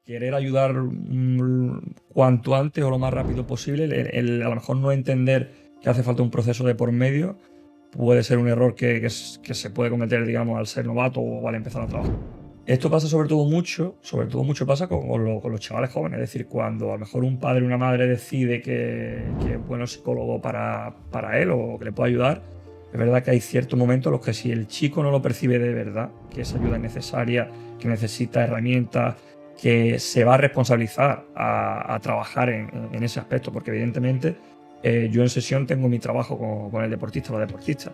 querer ayudar cuanto antes o lo más rápido posible, a lo mejor no entender que hace falta un proceso de por medio, puede ser un error que se puede cometer, digamos, al ser novato o al empezar a trabajar. Esto pasa sobre todo mucho pasa con los chavales jóvenes, es decir, cuando a lo mejor un padre o una madre decide que es bueno psicólogo para él o que le puede ayudar. Es verdad que hay ciertos momentos en los que si el chico no lo percibe de verdad, que esa ayuda es necesaria, que necesita herramientas, que se va a responsabilizar a trabajar en ese aspecto, porque evidentemente yo en sesión tengo mi trabajo con el deportista o la deportista,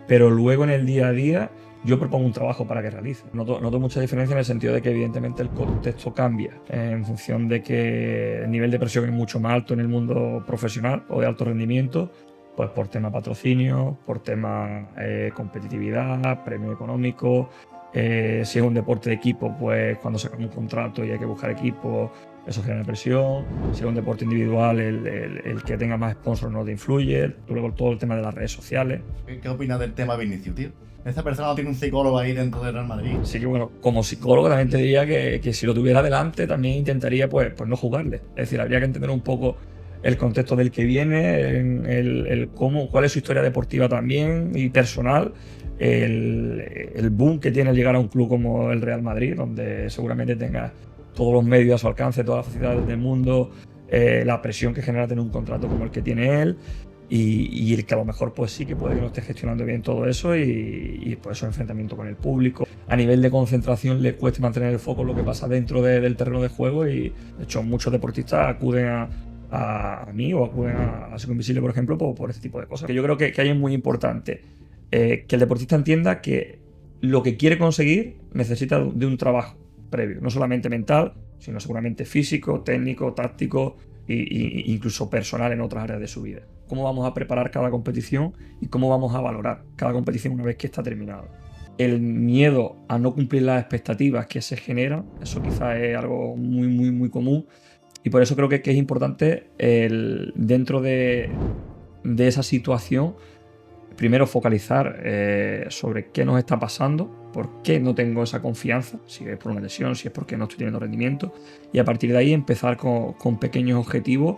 pero luego en el día a día yo propongo un trabajo para que realice. Noto mucha diferencia en el sentido de que evidentemente el contexto cambia en función de que el nivel de presión es mucho más alto en el mundo profesional o de alto rendimiento, pues por tema patrocinio, por tema competitividad, premio económico. Si es un deporte de equipo, pues cuando sacamos un contrato y hay que buscar equipo, eso genera presión. Si es un deporte individual, el que tenga más sponsors no te influye. Luego todo el tema de las redes sociales. ¿Qué opinas del tema Vinicius, tío? Esta persona no tiene un psicólogo ahí dentro del Real Madrid. Así que bueno, como psicólogo también te diría que si lo tuviera delante también intentaría pues no jugarle. Es decir, habría que entender un poco el contexto del que viene, cuál es su historia deportiva también y personal, el boom que tiene al llegar a un club como el Real Madrid, donde seguramente tenga todos los medios a su alcance, todas las facilidades del mundo, la presión que genera tener un contrato como el que tiene él. Y el que a lo mejor pues sí que puede que no esté gestionando bien todo eso y pues esos enfrentamientos con el público. A nivel de concentración le cuesta mantener el foco en lo que pasa dentro del terreno de juego y de hecho muchos deportistas acuden a mí o acuden a Psico Invisible, por ejemplo, por este tipo de cosas. Que yo creo que ahí es muy importante que el deportista entienda que lo que quiere conseguir necesita de un trabajo previo, no solamente mental, sino seguramente físico, técnico, táctico e incluso personal en otras áreas de su vida. Cómo vamos a preparar cada competición y cómo vamos a valorar cada competición una vez que está terminada. El miedo a no cumplir las expectativas que se generan, eso quizás es algo muy común y por eso creo que es importante dentro de esa situación primero focalizar sobre qué nos está pasando, por qué no tengo esa confianza, si es por una lesión, si es porque no estoy teniendo rendimiento, y a partir de ahí empezar con pequeños objetivos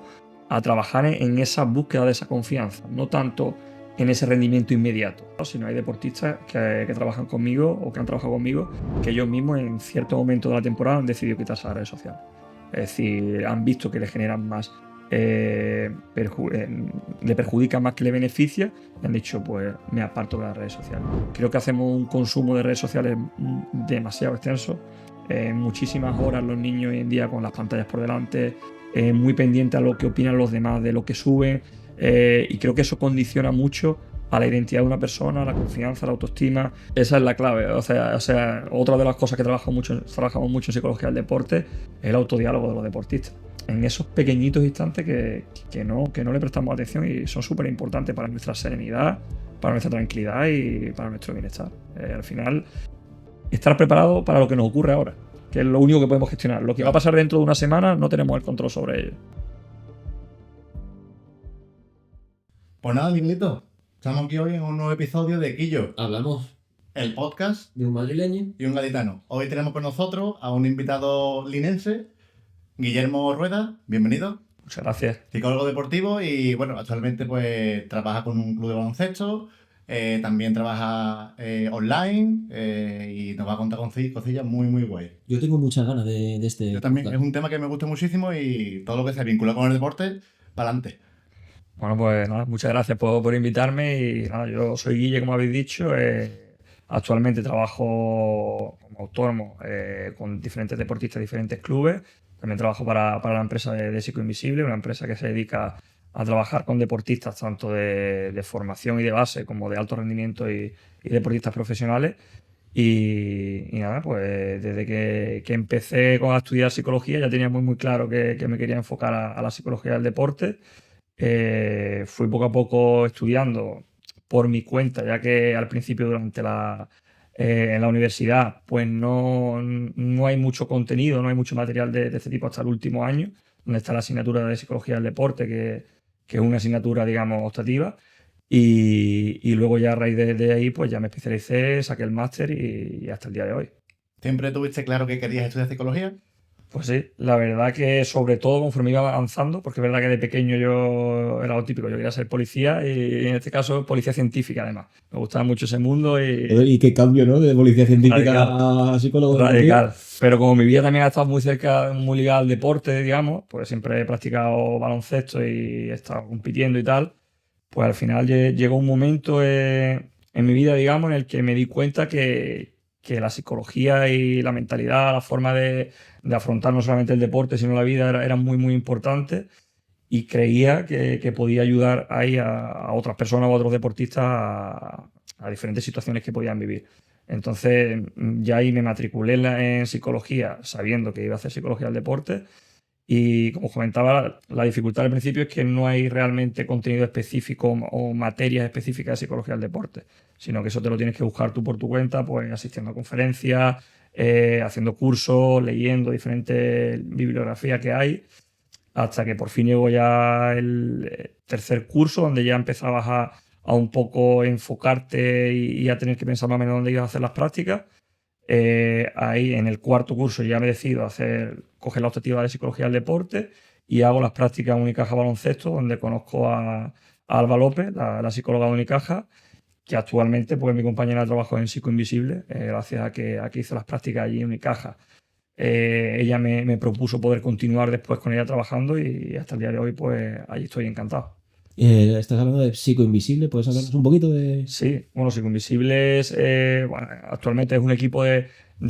a trabajar en esa búsqueda de esa confianza, no tanto en ese rendimiento inmediato, ¿no? Sino hay deportistas que trabajan conmigo o que han trabajado conmigo que ellos mismos en cierto momento de la temporada han decidido quitarse las redes sociales. Es decir, han visto que le generan más le perjudica más que le beneficia y han dicho pues me aparto de las redes sociales. Creo que hacemos un consumo de redes sociales demasiado extenso, muchísimas horas los niños hoy en día con las pantallas por delante, muy pendientes a lo que opinan los demás de lo que suben, y creo que eso condiciona mucho a la identidad de una persona, a la confianza, a la autoestima. Esa es la clave. O sea, otra de las cosas que trabajamos mucho en psicología del deporte es el autodiálogo de los deportistas. En esos pequeñitos instantes que no le prestamos atención y son súper importantes para nuestra serenidad, para nuestra tranquilidad y para nuestro bienestar. Al final, estar preparado para lo que nos ocurre ahora, que es lo único que podemos gestionar. Lo que va a pasar dentro de una semana no tenemos el control sobre ello. Pues nada, Miguelito, estamos aquí hoy en un nuevo episodio de Quillo, Hablamos el podcast de un madrileño y un gaditano. Hoy tenemos con nosotros a un invitado linense, Guillermo Rueda, bienvenido. Muchas gracias. Psicólogo deportivo y bueno, actualmente pues trabaja con un club de baloncesto, también trabaja online y nos va a contar cosillas muy guay. Yo tengo muchas ganas de este. Yo también, es un tema que me gusta muchísimo y todo lo que se vincula con el deporte, para adelante. Bueno, pues nada, muchas gracias por invitarme y nada, yo soy Guille, como habéis dicho. Actualmente trabajo como autónomo con diferentes deportistas, diferentes clubes. También trabajo para la empresa de Psico Invisible, una empresa que se dedica a trabajar con deportistas tanto de formación y de base como de alto rendimiento y deportistas profesionales. Y nada, pues desde que empecé a estudiar psicología ya tenía muy claro que me quería enfocar a la psicología del deporte. Fui poco a poco estudiando por mi cuenta, ya que al principio en la universidad pues no hay mucho contenido, no hay mucho material de este tipo hasta el último año, donde está la asignatura de Psicología del Deporte, que es una asignatura, digamos, optativa. Y luego ya a raíz de ahí pues ya me especialicé, saqué el máster y hasta el día de hoy. ¿Siempre tuviste claro que querías estudiar psicología? Pues sí, la verdad que sobre todo conforme iba avanzando, porque es verdad que de pequeño yo era lo típico, yo quería ser policía y en este caso policía científica además. Me gustaba mucho ese mundo Joder, y y qué cambio, ¿no? De policía radical, científica a psicólogo deportivo. radical. Pero como mi vida también ha estado muy cerca, muy ligada al deporte, digamos, pues siempre he practicado baloncesto y he estado compitiendo y tal, pues al final llegó un momento en mi vida, digamos, en el que me di cuenta que la psicología y la mentalidad, la forma de afrontar no solamente el deporte, sino la vida era muy, muy importante y creía que podía ayudar ahí a otras personas o a otros deportistas a diferentes situaciones que podían vivir. Entonces, ya ahí me matriculé en psicología, sabiendo que iba a hacer psicología del deporte y como comentaba, la dificultad al principio es que no hay realmente contenido específico o materias específicas de psicología del deporte, sino que eso te lo tienes que buscar tú por tu cuenta, pues asistiendo a conferencias, haciendo cursos, leyendo diferentes bibliografías que hay, hasta que por fin llegó ya el tercer curso, donde ya empezabas a un poco enfocarte y a tener que pensar más o menos dónde ibas a hacer las prácticas. Ahí en el cuarto curso ya me decido coger la optativa de psicología del deporte y hago las prácticas en Unicaja Baloncesto, donde conozco a Alba López, la psicóloga de Unicaja, que actualmente pues mi compañera de trabajo en Psico Invisible, gracias a que hice las prácticas allí en Unicaja. Ella me propuso poder continuar después con ella trabajando y hasta el día de hoy pues allí estoy encantado. Estás hablando de psicoinvisible, ¿puedes hablarnos un poquito de...? Sí, bueno, Psicoinvisibles bueno, actualmente es un equipo de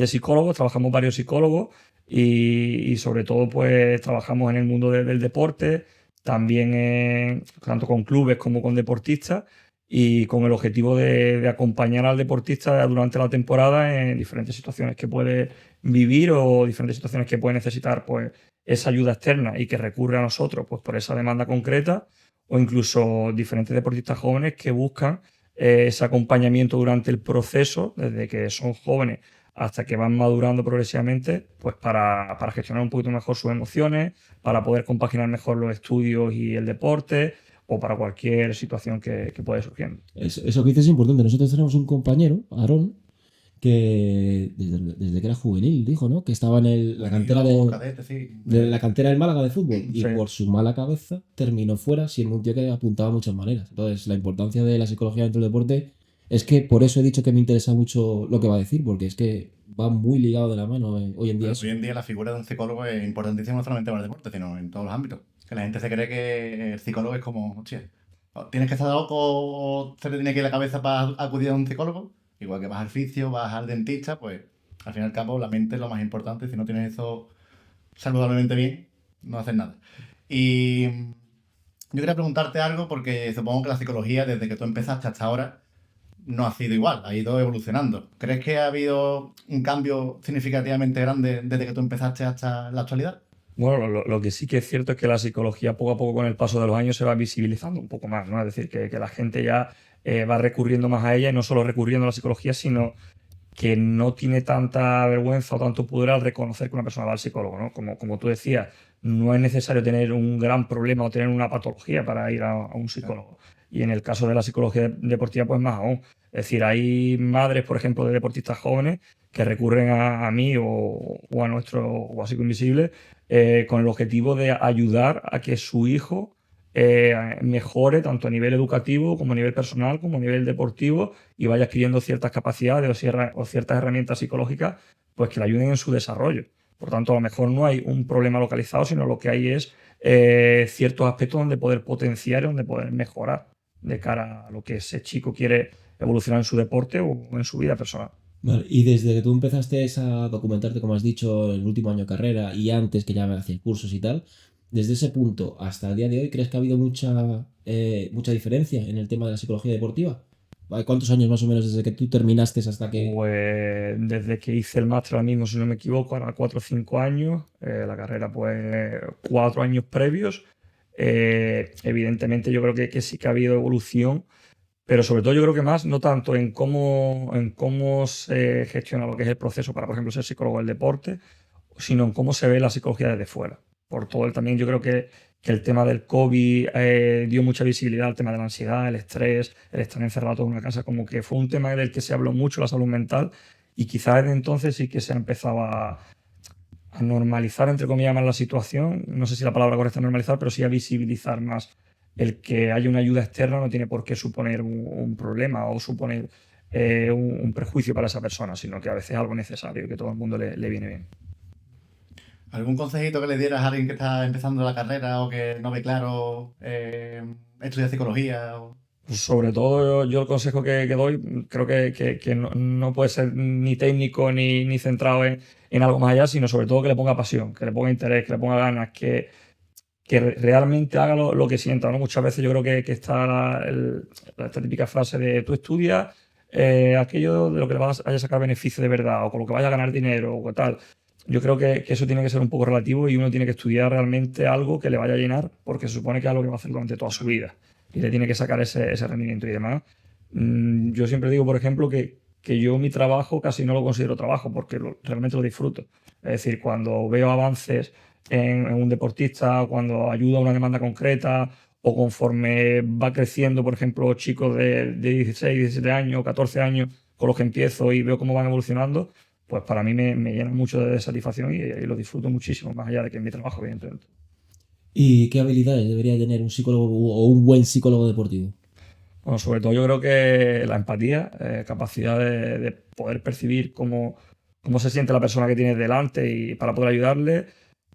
psicólogos, trabajamos varios psicólogos y sobre todo pues trabajamos en el mundo del deporte, también tanto con clubes como con deportistas y con el objetivo de acompañar al deportista durante la temporada en diferentes situaciones que puede vivir o diferentes situaciones que puede necesitar pues esa ayuda externa y que recurre a nosotros pues por esa demanda concreta o incluso diferentes deportistas jóvenes que buscan ese acompañamiento durante el proceso, desde que son jóvenes hasta que van madurando progresivamente, pues para gestionar un poquito mejor sus emociones, para poder compaginar mejor los estudios y el deporte, o para cualquier situación que pueda ir surgiendo. Eso que dices es importante. Nosotros tenemos un compañero, Aarón, que desde que era juvenil, dijo, ¿no? Que estaba en la cantera Cadete, sí. de la cantera del Málaga de fútbol y Sí. por su mala cabeza terminó fuera siendo un tío que apuntaba a muchas maneras. Entonces, la importancia de la psicología dentro del deporte es que por eso he dicho que me interesa mucho lo que va a decir, porque es que va muy ligado de la mano hoy en día. Pero hoy en día la figura de un psicólogo es importantísima no solamente para el deporte, sino en todos los ámbitos. Que la gente se cree que el psicólogo es como, hostia, tienes que estar loco o se te tiene que ir la cabeza para acudir a un psicólogo. Igual que vas al fisio, vas al dentista, pues al fin y al cabo la mente es lo más importante. Si no tienes eso saludablemente bien, no haces nada. Y yo quería preguntarte algo porque supongo que la psicología desde que tú empezaste hasta ahora no ha sido igual, ha ido evolucionando. ¿Crees que ha habido un cambio significativamente grande desde que tú empezaste hasta la actualidad? Bueno, lo que sí que es cierto es que la psicología poco a poco con el paso de los años se va visibilizando un poco más, ¿no? Es decir, que la gente ya va recurriendo más a ella y no solo recurriendo a la psicología, sino que no tiene tanta vergüenza o tanto pudor al reconocer que una persona va al psicólogo, ¿no? Como tú decías, no es necesario tener un gran problema o tener una patología para ir a un psicólogo. Y en el caso de la psicología deportiva, pues más aún. Es decir, hay madres, por ejemplo, de deportistas jóvenes que recurren a mí o a nuestro o a Psico Invisible con el objetivo de ayudar a que su hijo mejore tanto a nivel educativo como a nivel personal como a nivel deportivo y vaya adquiriendo ciertas capacidades o ciertas herramientas psicológicas pues que le ayuden en su desarrollo. Por tanto, a lo mejor no hay un problema localizado, sino lo que hay es ciertos aspectos donde poder potenciar y donde poder mejorar de cara a lo que ese chico quiere evolucionar en su deporte o en su vida personal. Vale, y desde que tú empezaste a documentarte, como has dicho, en el último año de carrera y antes que ya hacías cursos y tal, desde ese punto hasta el día de hoy, ¿crees que ha habido mucha diferencia en el tema de la psicología deportiva? ¿Cuántos años más o menos desde que tú terminaste hasta que...? Pues desde que hice el máster ahora mismo, si no me equivoco, ahora 4 o 5 años, la carrera pues 4 años previos. Evidentemente yo creo que sí que ha habido evolución, pero sobre todo yo creo que más, no tanto en cómo se gestiona lo que es el proceso para, por ejemplo, ser psicólogo del deporte, sino en cómo se ve la psicología desde fuera. Por todo también yo creo que el tema del COVID dio mucha visibilidad al tema de la ansiedad, el estrés, el estar encerrado en una casa, como que fue un tema del que se habló mucho, la salud mental, y quizás desde entonces sí que se ha empezado a normalizar, entre comillas, más la situación. No sé si la palabra correcta es normalizar, pero sí a visibilizar más el que haya una ayuda externa no tiene por qué suponer un problema o suponer un prejuicio para esa persona, sino que a veces es algo necesario y que todo el mundo le viene bien. ¿Algún consejito que le dieras a alguien que está empezando la carrera o que no ve claro estudiar psicología? Pues sobre todo yo el consejo que doy creo que no puede ser ni técnico ni centrado en algo más allá, sino sobre todo que le ponga pasión, que le ponga interés, que le ponga ganas, que realmente haga lo que sienta, ¿no? Muchas veces yo creo que está esta típica frase de tú estudias aquello de lo que le vayas a sacar beneficio de verdad o con lo que vayas a ganar dinero o tal. Yo creo que eso tiene que ser un poco relativo y uno tiene que estudiar realmente algo que le vaya a llenar porque se supone que es algo que va a hacer durante toda su vida y le tiene que sacar ese rendimiento y demás. Yo siempre digo, por ejemplo, que yo mi trabajo casi no lo considero trabajo porque realmente lo disfruto. Es decir, cuando veo avances en un deportista, cuando ayuda a una demanda concreta o conforme va creciendo, por ejemplo, chicos de 16, 17 años, 14 años con los que empiezo y veo cómo van evolucionando, pues para mí me llena mucho de satisfacción y lo disfruto muchísimo, más allá de que es mi trabajo, evidentemente. ¿Y qué habilidades debería tener un psicólogo o un buen psicólogo deportivo? Bueno, sobre todo yo creo que la empatía, capacidad de poder percibir cómo se siente la persona que tienes delante y para poder ayudarle,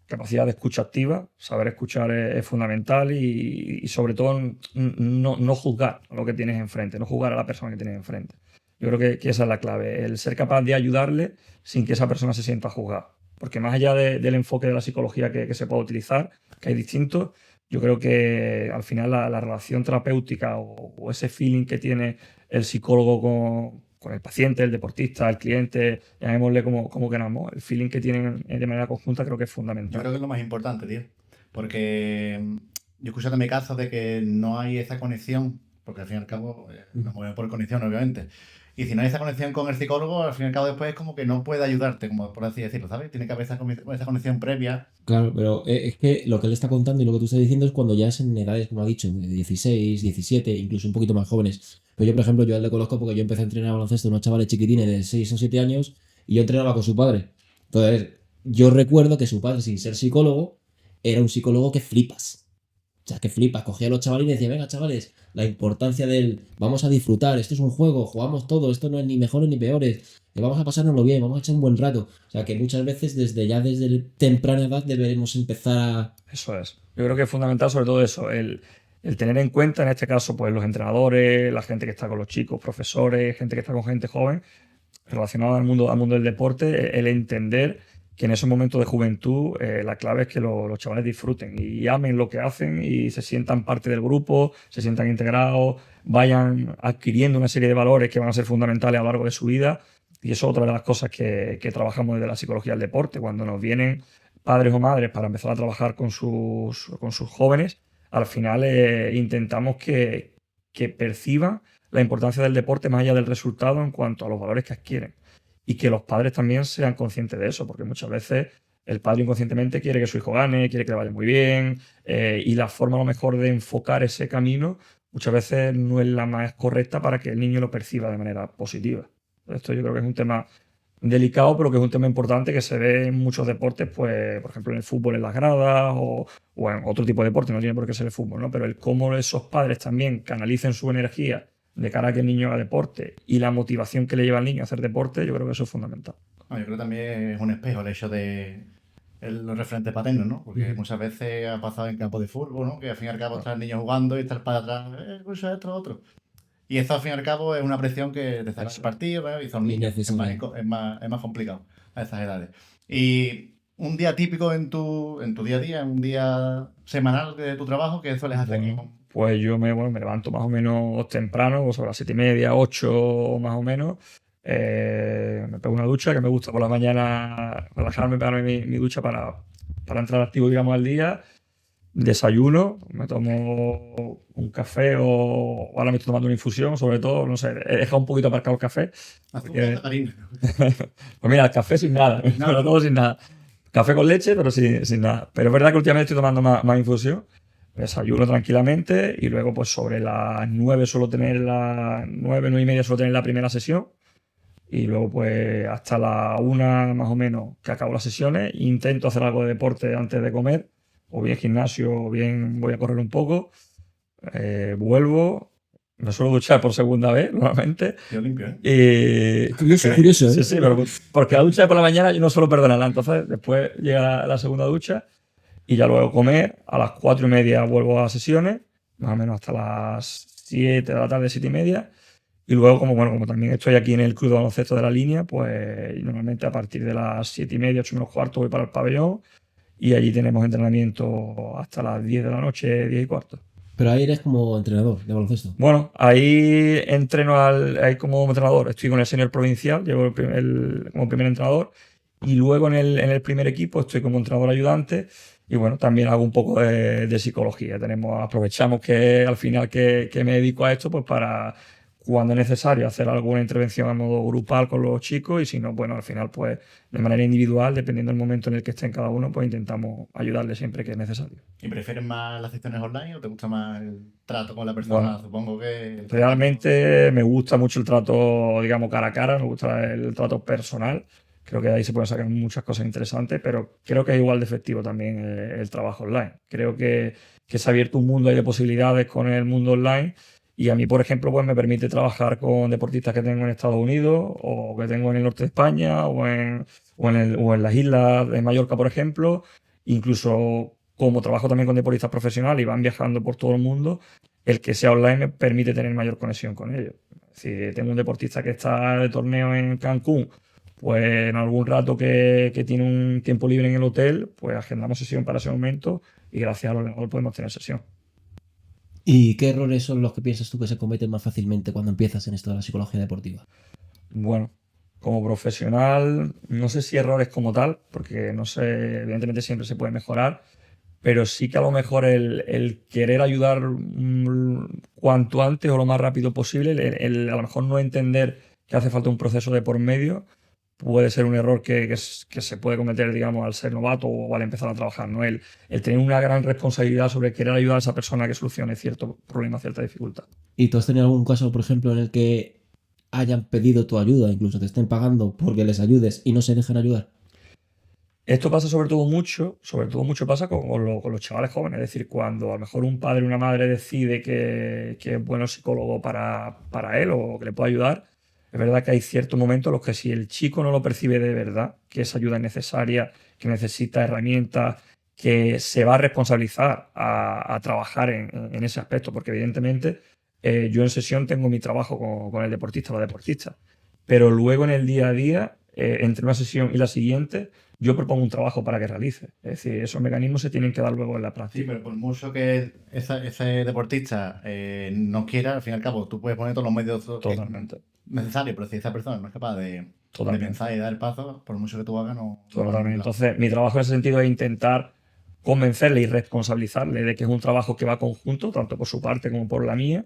capacidad de escucha activa, saber escuchar es fundamental y sobre todo no juzgar a lo que tienes enfrente, no juzgar a la persona que tienes enfrente. Yo creo que esa es la clave, el ser capaz de ayudarle sin que esa persona se sienta juzgada. Porque más allá del enfoque de la psicología que se puede utilizar, que hay distintos, yo creo que al final la relación terapéutica o ese feeling que tiene el psicólogo con el paciente, el deportista, el cliente, llamémosle como queramos, el feeling que tienen de manera conjunta creo que es Yo fundamental. creo que es lo más importante, tío. Porque yo he escuchado también casos de que no hay esa conexión, porque al fin y al cabo nos movemos por conexión, obviamente. Y si no hay esa conexión con el psicólogo, al fin y al cabo después es como que no puede ayudarte, como por así decirlo, ¿sabes? Tiene que haber esa conexión previa. Claro, pero es que lo que él está contando y lo que tú estás diciendo es cuando ya es en edades, como ha dicho, de 16, 17, incluso un poquito más jóvenes. Pero yo, por ejemplo, yo a él le conozco porque yo empecé a entrenar baloncesto a unos chavales chiquitines de 6 o 7 años y yo entrenaba con su padre. Entonces, yo recuerdo que su padre, sin ser psicólogo, era un psicólogo que flipas. O sea, que flipas. Cogía a los chavales y decía, venga, chavales, la importancia del vamos a disfrutar, esto es un juego, jugamos todo, esto no es ni mejores ni peores, que vamos a pasárnoslo bien, vamos a echar un buen rato. O sea, que muchas veces desde temprana edad deberemos empezar a... Eso es. Yo creo que es fundamental sobre todo eso, el tener en cuenta, en este caso, pues los entrenadores, la gente que está con los chicos, profesores, gente que está con gente joven, relacionada al mundo del deporte, el entender que en esos momentos de juventud la clave es que los chavales disfruten y amen lo que hacen y se sientan parte del grupo, se sientan integrados, vayan adquiriendo una serie de valores que van a ser fundamentales a lo largo de su vida. Y eso es otra de las cosas que trabajamos desde la psicología del deporte. Cuando nos vienen padres o madres para empezar a trabajar con sus jóvenes, al final intentamos que perciban la importancia del deporte más allá del resultado en cuanto a los valores que adquieren. Y que los padres también sean conscientes de eso, porque muchas veces el padre inconscientemente quiere que su hijo gane, quiere que le vaya muy bien, y la forma a lo mejor de enfocar ese camino muchas veces no es la más correcta para que el niño lo perciba de manera positiva. Esto yo creo que es un tema delicado, pero que es un tema importante que se ve en muchos deportes, pues, por ejemplo, en el fútbol en las gradas o en otro tipo de deporte, no tiene por qué ser el fútbol, ¿no? Pero el cómo esos padres también canalicen su energía de cara a que el niño haga deporte y la motivación que le lleva al niño a hacer deporte, yo creo que eso es fundamental. Bueno, yo creo que también es un espejo el hecho de los referentes paternos, ¿no? Porque muchas veces ha pasado en campo de fútbol, ¿no? Que al fin y al cabo está el niño jugando y está el padre atrás, escucha esto, lo otro. Y eso al fin y al cabo es una presión que te saca el partido, ¿no? Y son niños, es más complicado a esas edades. Y un día típico en tu día a día, un día semanal de tu trabajo, ¿qué sueles hacer? Pues yo me levanto más o menos temprano, pues sobre las 7:30, 8 más o menos. Me pego una ducha, que me gusta por la mañana relajarme, pegarme mi ducha para entrar activo, digamos, al día. Desayuno, me tomo un café o ahora me estoy tomando una infusión, sobre todo, no sé, he dejado un poquito aparcado el café. Azúcar, cariño. Pues mira, el café sin nada, me lo tomo sin nada. Café con leche, pero sin nada. Pero es verdad que últimamente estoy tomando más infusión. Desayuno tranquilamente y luego pues sobre las 9 suelo tener 9:30 suelo tener la primera sesión y luego pues hasta la 1 más o menos que acabo las sesiones, intento hacer algo de deporte antes de comer, o bien gimnasio, o bien voy a correr un poco, vuelvo, me suelo duchar por segunda vez normalmente. Yo limpio, ¿eh? Curioso, ¿eh? Sí, sí, pero porque la ducha de por la mañana yo no suelo perdonarla, entonces después llega la segunda ducha y ya luego comer, a las 4:30 vuelvo a sesiones, más o menos hasta las 7 de la tarde, 7:30. Y luego, como también estoy aquí en el club de baloncesto de la línea, pues normalmente a partir de las 7:30, 8 menos cuarto voy para el pabellón y allí tenemos entrenamiento hasta las 10 de la noche, 10:15. Pero ahí eres como entrenador de baloncesto. Bueno, ahí entreno ahí como entrenador, estoy con el senior provincial, llevo como primer entrenador y luego en el primer equipo estoy como entrenador ayudante y bueno, también hago un poco de psicología. Aprovechamos que al final que me dedico a esto, pues para cuando es necesario hacer alguna intervención a modo grupal con los chicos y si no, bueno, al final pues de manera individual, dependiendo del momento en el que estén cada uno, pues intentamos ayudarle siempre que es necesario. ¿Y prefieres más las sesiones online o te gusta más el trato con la persona? Bueno, Supongo que... realmente me gusta mucho el trato, digamos, cara a cara, me gusta el trato personal. Creo que de ahí se pueden sacar muchas cosas interesantes, pero creo que es igual de efectivo también el trabajo online. Creo que se ha abierto un mundo ahí de posibilidades con el mundo online y a mí, por ejemplo, pues me permite trabajar con deportistas que tengo en Estados Unidos o que tengo en el norte de España o en las islas de Mallorca, por ejemplo. Incluso como trabajo también con deportistas profesionales y van viajando por todo el mundo, el que sea online me permite tener mayor conexión con ellos. Si tengo un deportista que está de torneo en Cancún, pues en algún rato que tiene un tiempo libre en el hotel, pues agendamos sesión para ese momento y gracias al ordenador podemos tener sesión. ¿Y qué errores son los que piensas tú que se cometen más fácilmente cuando empiezas en esto de la psicología deportiva? Bueno, como profesional, no sé si errores como tal, porque no sé, evidentemente siempre se puede mejorar, pero sí que a lo mejor el querer ayudar cuanto antes o lo más rápido posible, a lo mejor no entender que hace falta un proceso de por medio, puede ser un error que se puede cometer, digamos, al ser novato o al empezar a trabajar, ¿no? El tener una gran responsabilidad sobre querer ayudar a esa persona a que solucione cierto problema, cierta dificultad. ¿Y tú has tenido algún caso, por ejemplo, en el que hayan pedido tu ayuda, incluso te estén pagando porque les ayudes y no se dejan ayudar? Esto pasa sobre todo mucho pasa con los chavales jóvenes, es decir, cuando a lo mejor un padre o una madre decide que es bueno psicólogo para él o que le puede ayudar, es verdad que hay ciertos momentos en los que si el chico no lo percibe de verdad, que esa ayuda es necesaria, que necesita herramientas, que se va a responsabilizar a trabajar en ese aspecto, porque evidentemente yo en sesión tengo mi trabajo con el deportista o la deportista, pero luego en el día a día, entre una sesión y la siguiente, yo propongo un trabajo para que realice. Es decir, esos mecanismos se tienen que dar luego en la Sí, práctica. pero por mucho que ese deportista no quiera, al fin y al cabo, tú puedes poner todos los medios Totalmente. necesarios, pero si esa persona no es capaz de Totalmente. pensar y dar el paso, por mucho que tú hagas, no va a ningún Totalmente. lado. Entonces, mi trabajo en ese sentido es intentar convencerle y responsabilizarle de que es un trabajo que va conjunto, tanto por su parte como por la mía,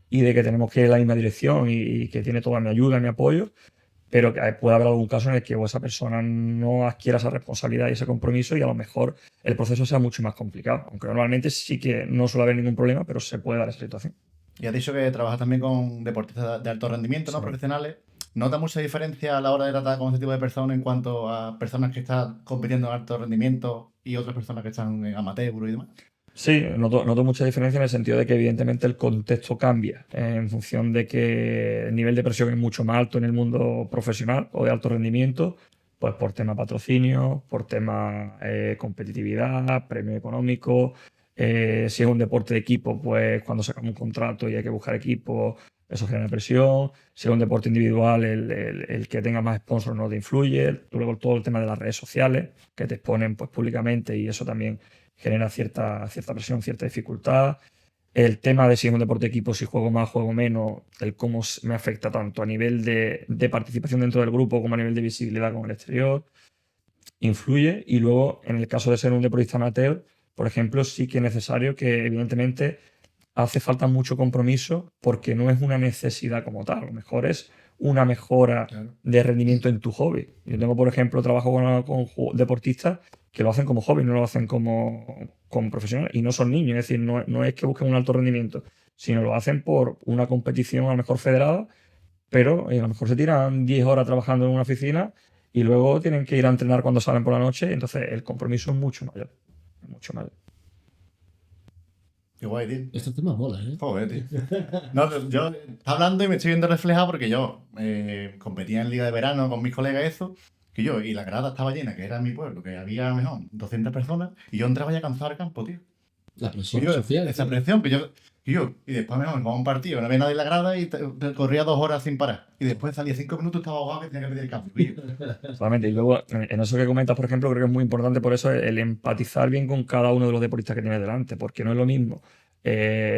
y de que tenemos que ir en la misma dirección y que tiene toda mi ayuda, mi apoyo, pero que puede haber algún caso en el que esa persona no adquiera esa responsabilidad y ese compromiso y a lo mejor el proceso sea mucho más complicado. Aunque normalmente sí que no suele haber ningún problema, pero se puede dar esa situación. Y has dicho que trabajas también con deportistas de alto rendimiento, ¿no? Sí. Profesionales. ¿Nota mucha diferencia a la hora de tratar con este tipo de personas en cuanto a personas que están compitiendo en alto rendimiento y otras personas que están en amateur y demás? Sí, noto mucha diferencia en el sentido de que evidentemente el contexto cambia en función de que el nivel de presión es mucho más alto en el mundo profesional o de alto rendimiento, pues por tema patrocinio, por tema competitividad, premio económico. Si es un deporte de equipo, pues cuando sacamos un contrato y hay que buscar equipo, eso genera presión. Si es un deporte individual, el que tenga más sponsors no te influye. Luego todo el tema de las redes sociales, que te exponen pues, públicamente y eso también genera cierta presión, cierta dificultad. El tema de si es un deporte de equipo, si juego más, juego menos, el cómo me afecta tanto a nivel de participación dentro del grupo como a nivel de visibilidad con el exterior, influye. Y luego, en el caso de ser un deportista amateur, por ejemplo, sí que es necesario que, evidentemente, hace falta mucho compromiso porque no es una necesidad como tal. A lo mejor es una mejora de rendimiento en tu hobby. Yo tengo, por ejemplo, trabajo con deportistas que lo hacen como hobby, no lo hacen como profesional y no son niños. Es decir, no es que busquen un alto rendimiento, sino lo hacen por una competición a lo mejor federada, pero a lo mejor se tiran 10 horas trabajando en una oficina y luego tienen que ir a entrenar cuando salen por la noche, entonces el compromiso es mucho mayor. Mucho mayor. Qué guay, tío. Estos temas molan, ¿eh? Joder, tío. No, yo estaba hablando y me estoy viendo reflejado porque yo competía en Liga de Verano con mis colegas eso, y la grada estaba llena, que era en mi pueblo, que había a lo mejor 200 personas, y yo entraba ya cansado al campo, tío. La presión Y yo, social. esa tío. presión y después me jugaba un partido, no había nadie en la grada y corría 2 horas sin parar. Y después salía 5 minutos, estaba ahogado que tenía que pedir el cambio. Totalmente. Y luego, en eso que comentas, por ejemplo, creo que es muy importante por eso el empatizar bien con cada uno de los deportistas que tienes delante, porque no es lo mismo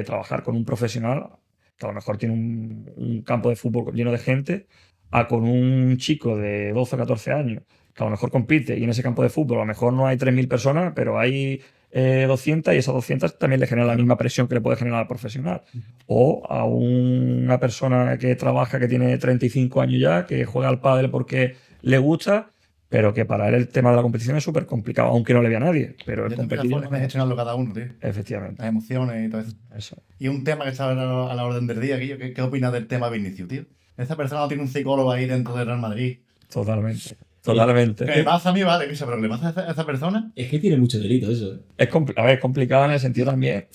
trabajar con un profesional, que a lo mejor tiene un campo de fútbol lleno de gente, a con un chico de 12 o 14 años, que a lo mejor compite y en ese campo de fútbol a lo mejor no hay 3.000 personas, pero hay 200 y esas 200 también le generan la misma presión que le puede generar al profesional. O a una persona que trabaja, que tiene 35 años ya, que juega al pádel porque le gusta, pero que para él el tema de la competición es súper complicado, aunque no le vea a nadie. Pero el Yo tengo que competir gestionarlo cada uno, tío. efectivamente. Las emociones y todo eso. Eso. Y un tema que está a la orden del día, Guillo, ¿qué opinas del tema Vinicius, tío? Esa persona no tiene un psicólogo ahí dentro del Real Madrid. Totalmente. Que Totalmente. me pasa a mí, vale, pero ¿le pasa a esa persona? Es que tiene mucho delito eso, ¿eh? A ver, es complicado en el sentido también.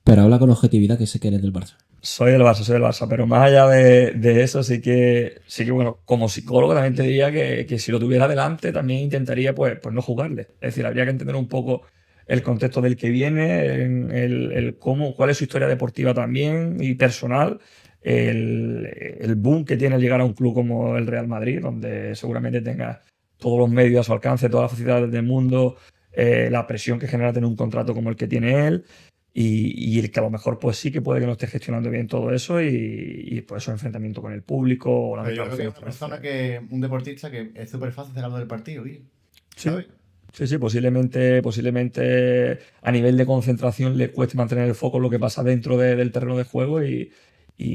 Pero habla con objetividad, que sé que eres del Barça. Soy del Barça, pero más allá de eso, sí que, bueno, como psicólogo también te diría que si lo tuviera delante, también intentaría, pues no jugarle. Es decir, habría que entender un poco el contexto del que viene, cuál es su historia deportiva también y personal, el boom que tiene al llegar a un club como el Real Madrid, donde seguramente tenga todos los medios a su alcance, todas las facilidades del mundo, la presión que genera tener un contrato como el que tiene él. Y el que a lo mejor pues sí que puede que no esté gestionando bien todo eso y pues esos enfrentamientos con el público o la Pero yo creo que es declaración. una persona un deportista que es súper fácil sacarlo del partido, Guillo. Sí, ¿Sabes? sí, posiblemente a nivel de concentración le cueste mantener el foco en lo que pasa dentro del terreno de juego y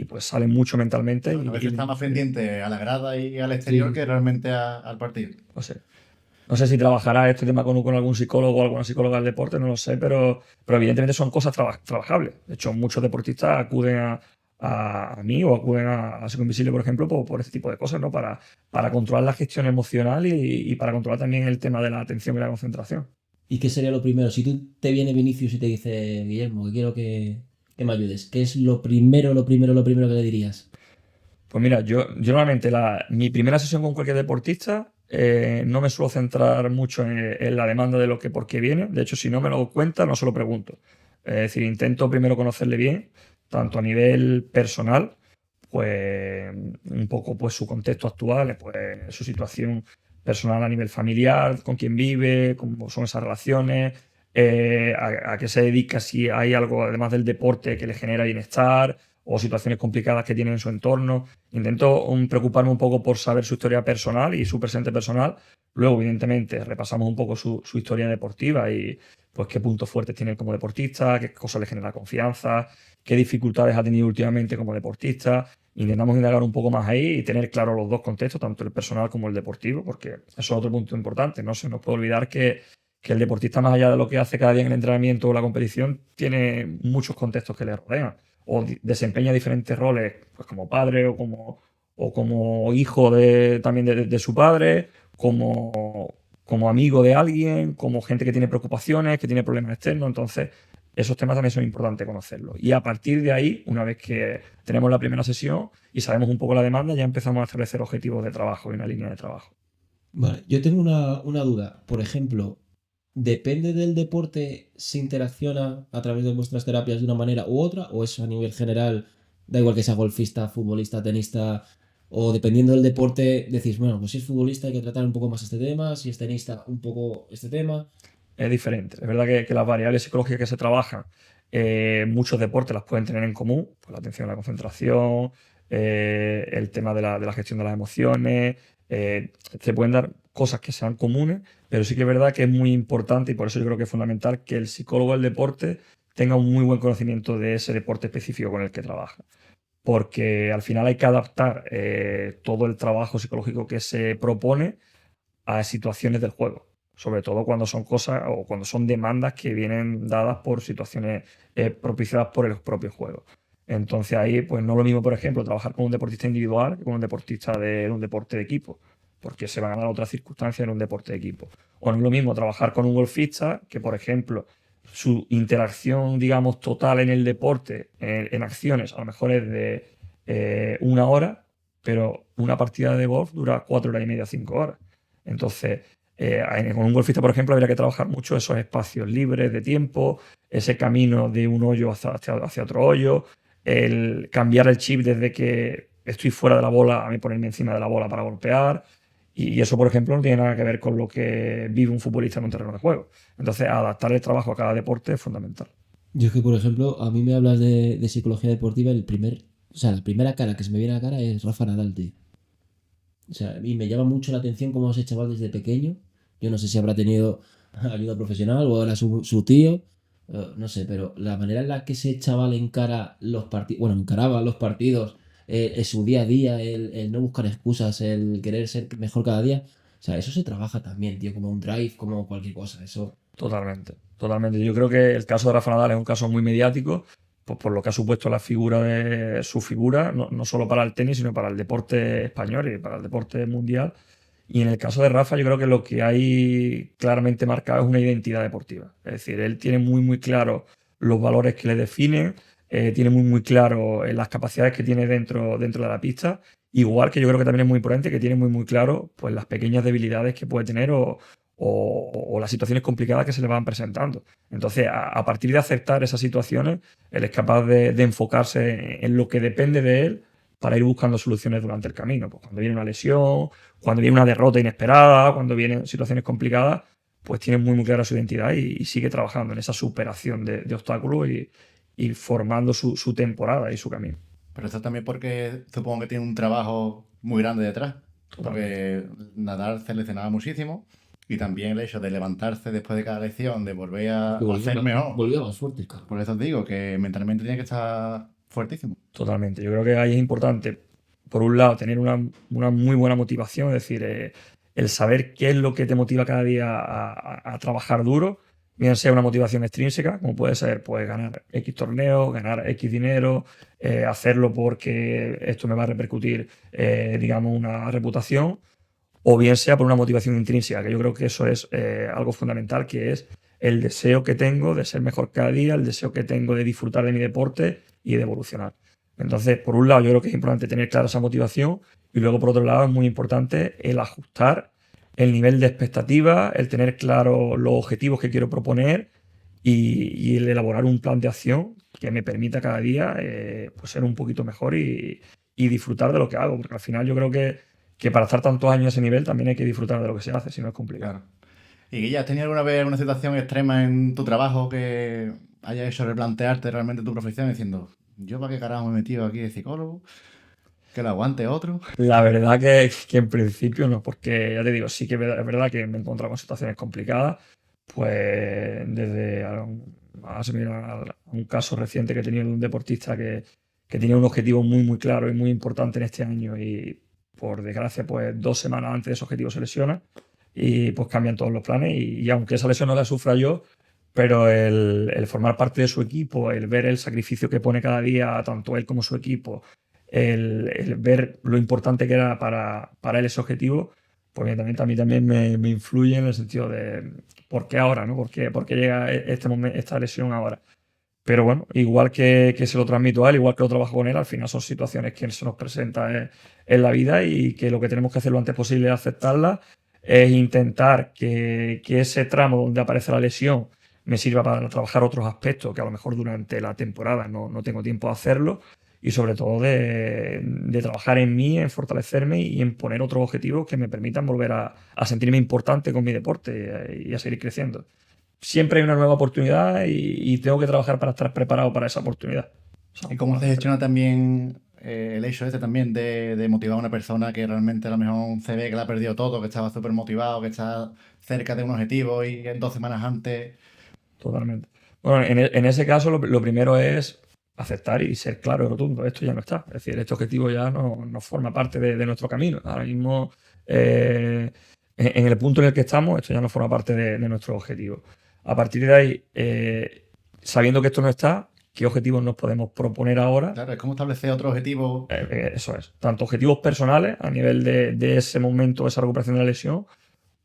pues sale mucho mentalmente. A veces está más pendiente a la grada y al exterior Sí. que realmente al partido. No sé. No sé si trabajará este tema con algún psicólogo o alguna psicóloga del deporte, no lo sé, pero evidentemente son cosas trabajables. De hecho, muchos deportistas acuden a mí o acuden a Psico Invisible, por ejemplo, por este tipo de cosas, ¿no? Para controlar la gestión emocional y para controlar también el tema de la atención y la concentración. ¿Y qué sería lo primero? Si tú te viene Vinicius y te dice, Guillermo, que quiero que me ayudes, ¿qué es lo primero que le dirías? Pues mira, yo normalmente mi primera sesión con cualquier deportista no me suelo centrar mucho en la demanda de por qué viene. De hecho, si no me lo cuenta, no se lo pregunto. Es decir, intento primero conocerle bien, tanto a nivel personal, pues un poco pues su contexto actual, pues su situación personal a nivel familiar, con quién vive, cómo son esas relaciones, a qué se dedica, si hay algo además del deporte que le genera bienestar o situaciones complicadas que tiene en su entorno. Intento preocuparme un poco por saber su historia personal y su presente personal. Luego, evidentemente, repasamos un poco su historia deportiva y pues qué puntos fuertes tiene él como deportista, qué cosas le genera confianza, qué dificultades ha tenido últimamente como deportista. Intentamos indagar un poco más ahí y tener claro los dos contextos, tanto el personal como el deportivo, porque eso es otro punto importante. No se nos puede olvidar que el deportista, más allá de lo que hace cada día en el entrenamiento o la competición, tiene muchos contextos que le rodean o desempeña diferentes roles, pues como padre o como hijo también de su padre, como amigo de alguien, como gente que tiene preocupaciones, que tiene problemas externos. Entonces, esos temas también son importantes conocerlos. Y a partir de ahí, una vez que tenemos la primera sesión y sabemos un poco la demanda, ya empezamos a establecer objetivos de trabajo y una línea de trabajo. Vale, yo tengo una duda. Por ejemplo, ¿depende del deporte se interacciona a través de vuestras terapias de una manera u otra? ¿O es a nivel general, da igual que sea golfista, futbolista, tenista? ¿O dependiendo del deporte decís, bueno, pues si es futbolista hay que tratar un poco más este tema, si es tenista un poco este tema? Es diferente. Es verdad que las variables psicológicas que se trabajan, muchos deportes las pueden tener en común, pues la atención a la concentración, el tema de la gestión de las emociones, se pueden dar cosas que sean comunes, pero sí que es verdad que es muy importante y por eso yo creo que es fundamental que el psicólogo del deporte tenga un muy buen conocimiento de ese deporte específico con el que trabaja. Porque al final hay que adaptar todo el trabajo psicológico que se propone a situaciones del juego, sobre todo cuando son cosas o cuando son demandas que vienen dadas por situaciones propiciadas por el propio juego. Entonces ahí, pues no es lo mismo, por ejemplo, trabajar con un deportista individual que con un deportista de un deporte de equipo, porque se van a dar otras circunstancias en un deporte de equipo. O no es lo mismo trabajar con un golfista que, por ejemplo, su interacción, digamos, total en el deporte, en acciones, a lo mejor es de 1 hora, pero una partida de golf dura 4 horas y media, 5 horas. Entonces, con un golfista, por ejemplo, habría que trabajar mucho esos espacios libres de tiempo, ese camino de un hoyo hacia otro hoyo, el cambiar el chip desde que estoy fuera de la bola a mí ponerme encima de la bola para golpear. Y eso, por ejemplo, no tiene nada que ver con lo que vive un futbolista en un terreno de juego. Entonces, adaptar el trabajo a cada deporte es fundamental. Yo es que, por ejemplo, a mí me hablas de psicología deportiva, o sea, la primera cara que se me viene a la cara es Rafa Nadal, tío. O sea, y me llama mucho la atención cómo ese chaval desde pequeño, yo no sé si habrá tenido ayuda profesional o era su tío, no sé, pero la manera en la que ese chaval encara los partidos, bueno, encaraba los partidos, en su día a día, el no buscar excusas, el querer ser mejor cada día, o sea, eso se trabaja también, tío, como un drive, como cualquier cosa, eso. Totalmente, totalmente. Yo creo que el caso de Rafa Nadal es un caso muy mediático, pues por lo que ha supuesto la figura de su figura, no solo para el tenis, sino para el deporte español y para el deporte mundial. Y en el caso de Rafa, yo creo que lo que hay claramente marcado es una identidad deportiva. Es decir, él tiene muy, muy claro los valores que le definen, tiene muy, muy claro las capacidades que tiene dentro de la pista. Igual que yo creo que también es muy importante que tiene muy, muy claro pues, las pequeñas debilidades que puede tener o las situaciones complicadas que se le van presentando. Entonces, a partir de aceptar esas situaciones, él es capaz de enfocarse en lo que depende de él para ir buscando soluciones durante el camino. Pues cuando viene una lesión, cuando viene una derrota inesperada, cuando vienen situaciones complicadas, pues tiene muy, muy clara su identidad y sigue trabajando en esa superación de obstáculos y formando su temporada y su camino. Pero esto también porque supongo que tiene un trabajo muy grande detrás. Totalmente. Porque Nadal se lesionaba muchísimo y también el hecho de levantarse después de cada lesión, de volver a hacer mejor. Volvió más fuerte, cabrón. Por eso os digo que mentalmente tiene que estar fuertísimo. Totalmente. Yo creo que ahí es importante, por un lado, tener una muy buena motivación, es decir, el saber qué es lo que te motiva cada día a trabajar duro, bien sea una motivación extrínseca, como puede ser pues, ganar X torneos, ganar X dinero, hacerlo porque esto me va a repercutir, digamos, una reputación, o bien sea por una motivación intrínseca, que yo creo que eso es algo fundamental, que es el deseo que tengo de ser mejor cada día, el deseo que tengo de disfrutar de mi deporte y de evolucionar. Entonces, por un lado, yo creo que es importante tener clara esa motivación y luego, por otro lado, es muy importante el ajustar el nivel de expectativa, el tener claro los objetivos que quiero proponer y el elaborar un plan de acción que me permita cada día pues ser un poquito mejor y disfrutar de lo que hago, porque al final yo creo que para estar tantos años a ese nivel también hay que disfrutar de lo que se hace, si no es complicado. Claro. ¿Y Guilla, has tenido alguna vez una situación extrema en tu trabajo que haya hecho replantearte realmente tu profesión diciendo, yo para qué carajo me he metido aquí de psicólogo? Que lo aguante otro. La verdad que en principio no, porque ya te digo, sí que es verdad que me he encontrado con situaciones complicadas, pues desde un caso reciente que he tenido de un deportista que tenía un objetivo muy, muy claro y muy importante en este año y por desgracia, pues 2 semanas antes de ese objetivo se lesiona y pues cambian todos los planes y aunque esa lesión no la sufra yo, pero el formar parte de su equipo, el ver el sacrificio que pone cada día tanto él como su equipo, el ver lo importante que era para él ese objetivo, pues evidentemente a mí también me influye en el sentido de ¿por qué ahora? ¿No? ¿Por qué llega esta lesión ahora? Pero bueno, igual que se lo transmito a él, igual que lo trabajo con él, al final son situaciones que se nos presentan en la vida y que lo que tenemos que hacer lo antes posible es aceptarlas, es intentar que ese tramo donde aparece la lesión me sirva para trabajar otros aspectos que a lo mejor durante la temporada no tengo tiempo de hacerlo y sobre todo de trabajar en mí, en fortalecerme y en poner otros objetivos que me permitan volver a sentirme importante con mi deporte y a seguir creciendo. Siempre hay una nueva oportunidad y tengo que trabajar para estar preparado para esa oportunidad. O sea, ¿Y cómo se gestiona también el hecho este también de motivar a una persona que realmente a lo mejor se ve que la ha perdido todo, que estaba súper motivado, que está cerca de un objetivo y en 2 semanas antes? Totalmente. Bueno, en ese caso lo primero es aceptar y ser claro y rotundo. Esto ya no está. Es decir, este objetivo ya no forma parte de nuestro camino. Ahora mismo, en el punto en el que estamos, esto ya no forma parte de nuestro objetivo. A partir de ahí, sabiendo que esto no está, qué objetivos nos podemos proponer ahora. Claro, es como establecer otro objetivo. Eso es, tanto objetivos personales a nivel de ese momento, esa recuperación de la lesión,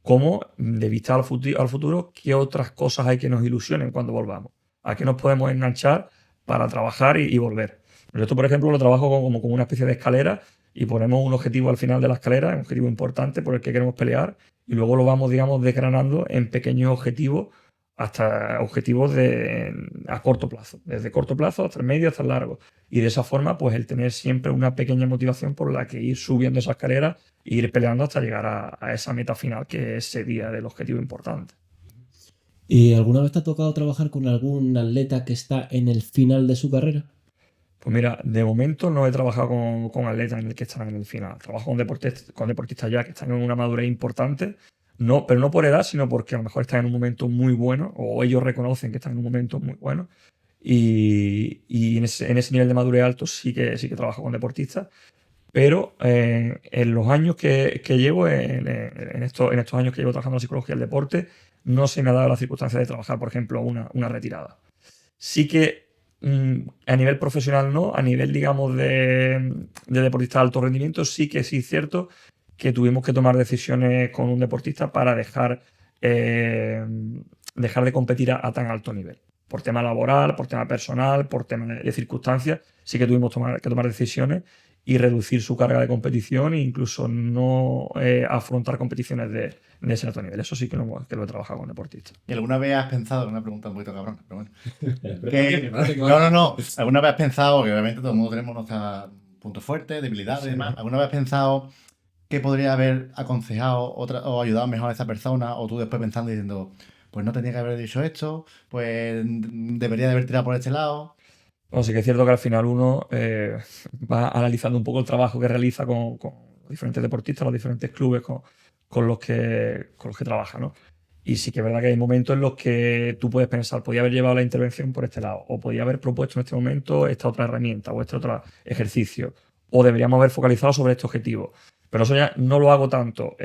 como de vista al futuro, qué otras cosas hay que nos ilusionen cuando volvamos, a qué nos podemos enganchar para trabajar y volver. Yo esto, por ejemplo, lo trabajo como una especie de escalera y ponemos un objetivo al final de la escalera, un objetivo importante por el que queremos pelear, y luego lo vamos, digamos, desgranando en pequeños objetivos hasta objetivos a corto plazo, desde corto plazo hasta el medio, hasta el largo. Y de esa forma, pues el tener siempre una pequeña motivación por la que ir subiendo esa escalera e ir peleando hasta llegar a esa meta final, que es ese día del objetivo importante. ¿Y alguna vez te ha tocado trabajar con algún atleta que está en el final de su carrera? Pues mira, de momento no he trabajado con atletas en el que están en el final. Trabajo con deportistas ya que están en una madurez importante, no, pero no por edad, sino porque a lo mejor están en un momento muy bueno, o ellos reconocen que están en un momento muy bueno. Y en ese nivel de madurez alto sí que trabajo con deportistas. Pero en los años que llevo, en estos años que llevo trabajando en la psicología del deporte, no se me ha dado la circunstancia de trabajar, por ejemplo, una retirada. Sí que a nivel profesional no, a nivel, digamos, de deportista de alto rendimiento, sí que sí es cierto que tuvimos que tomar decisiones con un deportista para dejar de competir a tan alto nivel. Por tema laboral, por tema personal, por tema de circunstancias, sí que tuvimos que tomar decisiones y reducir su carga de competición e incluso no afrontar competiciones de ese alto nivel. Eso sí que lo he trabajado con deportistas. ¿Y alguna vez has pensado, una pregunta un poquito cabrona, pero bueno, no, ¿alguna vez has pensado, que obviamente todo el mundo tenemos nuestros puntos fuertes, debilidades y demás, ¿alguna vez has pensado que podría haber aconsejado o ayudado mejor a esa persona, o tú después pensando y diciendo, pues no tenía que haber dicho esto, pues debería de haber tirado por este lado? Bueno, sí que es cierto que al final uno va analizando un poco el trabajo que realiza con los diferentes deportistas, los diferentes clubes con los que trabaja, ¿no? Y sí que es verdad que hay momentos en los que tú puedes pensar, podía haber llevado la intervención por este lado, o podía haber propuesto en este momento esta otra herramienta o este otro ejercicio, o deberíamos haber focalizado sobre este objetivo. Pero eso ya no lo hago tanto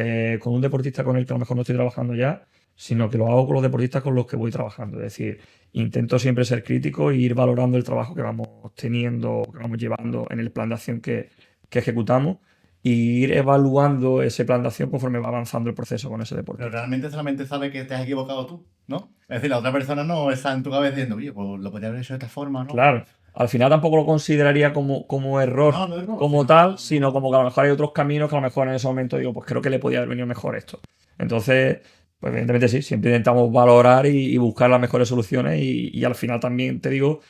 con un deportista con el que a lo mejor no estoy trabajando ya, sino que lo hago con los deportistas con los que voy trabajando. Es decir, intento siempre ser crítico e ir valorando el trabajo que vamos teniendo, que vamos llevando en el plan de acción que ejecutamos, y ir evaluando ese plan de acción conforme va avanzando el proceso con ese deporte. Pero realmente solamente sabe que te has equivocado tú, ¿no? Es decir, la otra persona no está en tu cabeza diciendo, oye, pues lo podría haber hecho de esta forma, ¿no? Claro. Al final tampoco lo consideraría como error No, como tal, sino como que a lo mejor hay otros caminos que a lo mejor en ese momento digo, pues creo que le podía haber venido mejor esto. Entonces, pues evidentemente sí, siempre intentamos valorar y buscar las mejores soluciones, y al final también te digo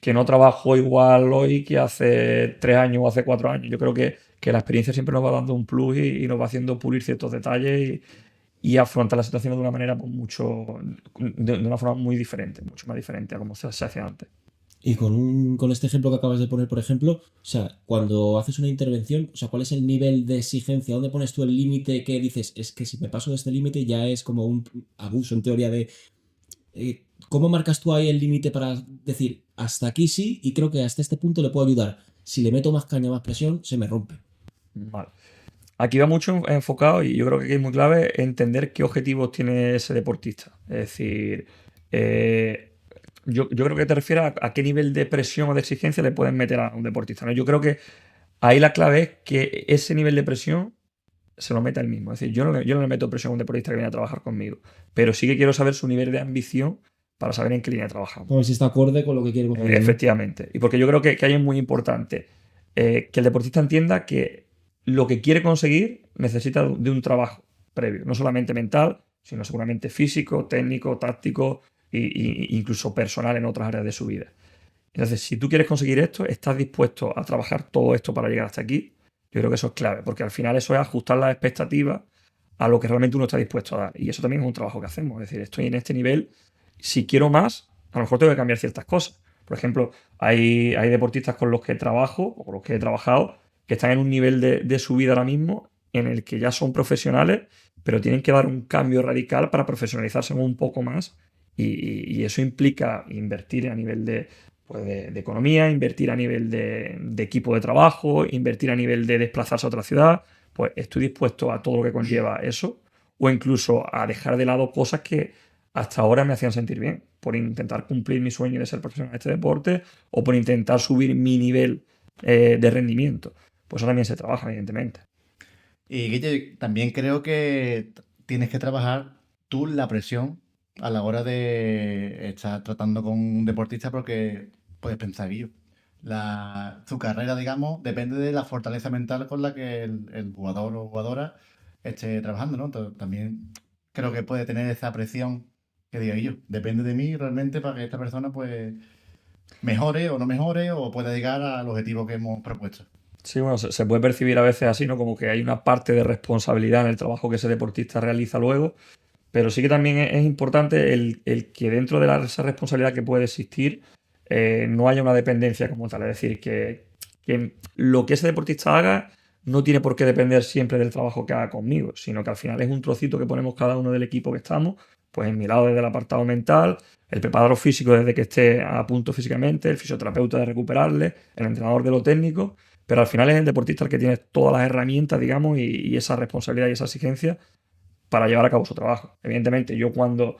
que no trabajo igual hoy que hace 3 años o hace 4 años. Yo creo que la experiencia siempre nos va dando un plus y nos va haciendo pulir ciertos detalles y afrontar las situaciones de una manera pues, de una forma muy diferente, mucho más diferente a como se hacía antes. Y con este ejemplo que acabas de poner, por ejemplo, o sea, cuando haces una intervención, o sea, ¿cuál es el nivel de exigencia? ¿Dónde pones tú el límite que dices, es que si me paso de este límite ya es como un abuso en teoría de... ¿Cómo marcas tú ahí el límite para decir, hasta aquí sí, y creo que hasta este punto le puedo ayudar? Si le meto más caña, más presión, se me rompe. Vale. Aquí va mucho enfocado, y yo creo que aquí es muy clave entender qué objetivos tiene ese deportista. Es decir, yo creo que te refieres a qué nivel de presión o de exigencia le pueden meter a un deportista, ¿no? Yo creo que ahí la clave es que ese nivel de presión se lo meta él mismo. Es decir, yo no le meto presión a un deportista que viene a trabajar conmigo, pero sí que quiero saber su nivel de ambición para saber en qué línea trabajamos. A ver si está acorde con lo que quiere conseguir. Efectivamente. Y porque yo creo que ahí es muy importante que el deportista entienda que lo que quiere conseguir necesita de un trabajo previo, no solamente mental, sino seguramente físico, técnico, táctico e incluso personal en otras áreas de su vida. Entonces, si tú quieres conseguir esto, estás dispuesto a trabajar todo esto para llegar hasta aquí, yo creo que eso es clave, porque al final eso es ajustar las expectativas a lo que realmente uno está dispuesto a dar. Y eso también es un trabajo que hacemos. Es decir, estoy en este nivel, si quiero más, a lo mejor tengo que cambiar ciertas cosas. Por ejemplo, hay deportistas con los que trabajo o con los que he trabajado que están en un nivel de su vida ahora mismo en el que ya son profesionales, pero tienen que dar un cambio radical para profesionalizarse un poco más, y eso implica invertir a nivel pues de economía, invertir a nivel de equipo de trabajo, invertir a nivel de desplazarse a otra ciudad. Pues estoy dispuesto a todo lo que conlleva eso, o incluso a dejar de lado cosas que hasta ahora me hacían sentir bien, por intentar cumplir mi sueño de ser profesional de este deporte o por intentar subir mi nivel de rendimiento. Pues eso también se trabaja, evidentemente. Y Guille, también creo que tienes que trabajar tú la presión a la hora de estar tratando con un deportista porque puedes pensar, Guillo, su carrera, digamos, depende de la fortaleza mental con la que el jugador o jugadora esté trabajando, ¿no? Entonces, también creo que puede tener esa presión que diga, Guillo, depende de mí realmente para que esta persona pues mejore o no mejore o pueda llegar al objetivo que hemos propuesto. Sí, bueno, se puede percibir a veces así, ¿no? Como que hay una parte de responsabilidad en el trabajo que ese deportista realiza luego, pero sí que también es importante el que dentro de esa responsabilidad que puede existir no haya una dependencia como tal. Es decir, que lo que ese deportista haga no tiene por qué depender siempre del trabajo que haga conmigo, sino que al final es un trocito que ponemos cada uno del equipo que estamos, pues en mi lado desde el apartado mental, el preparador físico desde que esté a punto físicamente, el fisioterapeuta de recuperarle, el entrenador de lo técnico, pero al final es el deportista el que tiene todas las herramientas, digamos, y esa responsabilidad y esa exigencia para llevar a cabo su trabajo. Evidentemente, yo cuando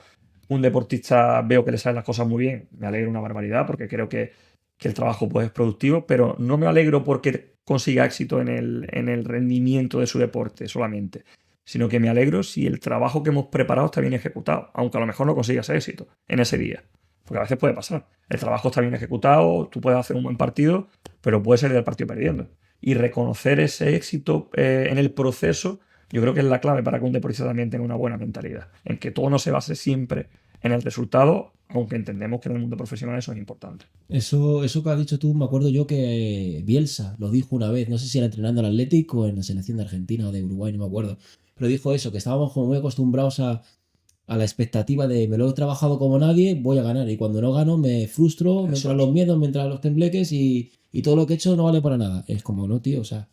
un deportista veo que le salen las cosas muy bien, me alegro una barbaridad porque creo que el trabajo pues, es productivo, pero no me alegro porque consiga éxito en el rendimiento de su deporte solamente, sino que me alegro si el trabajo que hemos preparado está bien ejecutado, aunque a lo mejor no consigas éxito en ese día. Porque a veces puede pasar. El trabajo está bien ejecutado, tú puedes hacer un buen partido, pero puedes salir del partido perdiendo. Y reconocer ese éxito en el proceso, yo creo que es la clave para que un deportista también tenga una buena mentalidad. En que todo no se base siempre en el resultado, aunque entendemos que en el mundo profesional eso es importante. Eso que has dicho tú, me acuerdo yo que Bielsa lo dijo una vez, no sé si era entrenando al Atlético o en la selección de Argentina o de Uruguay, no me acuerdo, pero dijo eso, que estábamos como muy acostumbrados a la expectativa de me lo he trabajado como nadie, voy a ganar, y cuando no gano me frustro, me entran los miedos, me entran los tembleques y todo lo que he hecho no vale para nada. Es como, no, tío, o sea,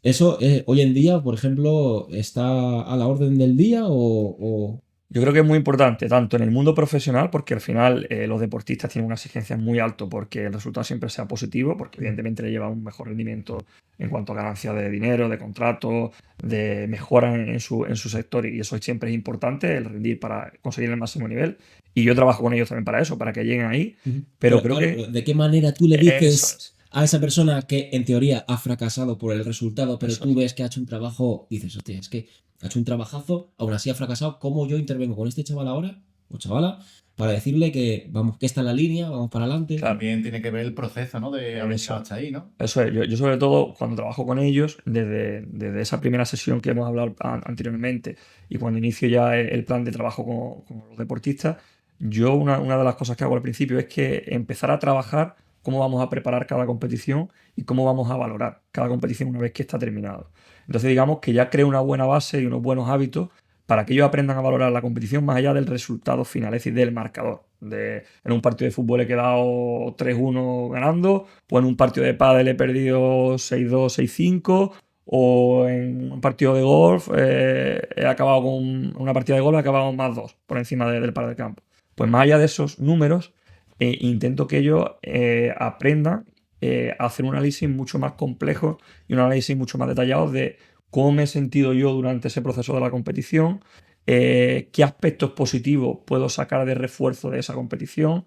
eso hoy en día, por ejemplo, está a la orden del día o... Yo creo que es muy importante, tanto en el mundo profesional, porque al final los deportistas tienen una exigencia muy alta porque el resultado siempre sea positivo, porque evidentemente le lleva un mejor rendimiento en cuanto a ganancias de dinero, de contratos, de mejora en su sector, y eso siempre es importante, el rendir para conseguir el máximo nivel. Y yo trabajo con ellos también para eso, para que lleguen ahí. Pero creo claro, que ¿de qué manera tú le eso dices es. a esa persona que en teoría ha fracasado por el resultado, pero Eso tú es. ves que ha hecho un trabajo, dices, hostia, es que ha hecho un trabajazo, aún así ha fracasado, ¿cómo yo intervengo con este chaval ahora, o chavala, para decirle que vamos, que está en la línea, vamos para adelante? Claro. También tiene que ver el proceso, ¿no? De haber llegado hasta ahí, ¿no? Eso es, yo sobre todo cuando trabajo con ellos, desde esa primera sesión que hemos hablado anteriormente y cuando inicio ya el plan de trabajo con los deportistas, yo una de las cosas que hago al principio es que empezar a trabajar cómo vamos a preparar cada competición y cómo vamos a valorar cada competición una vez que está terminado. Entonces digamos que ya creo una buena base y unos buenos hábitos para que ellos aprendan a valorar la competición más allá del resultado final, es decir, del marcador. En un partido de fútbol he quedado 3-1 ganando, o en un partido de pádel he perdido 6-2, 6-5, o en un partido de golf he acabado con una partida de golf, he acabado más 2 por encima del par del campo. Pues más allá de esos números, intento que ellos aprendan a hacer un análisis mucho más complejo y un análisis mucho más detallado de cómo me he sentido yo durante ese proceso de la competición, qué aspectos positivos puedo sacar de refuerzo de esa competición,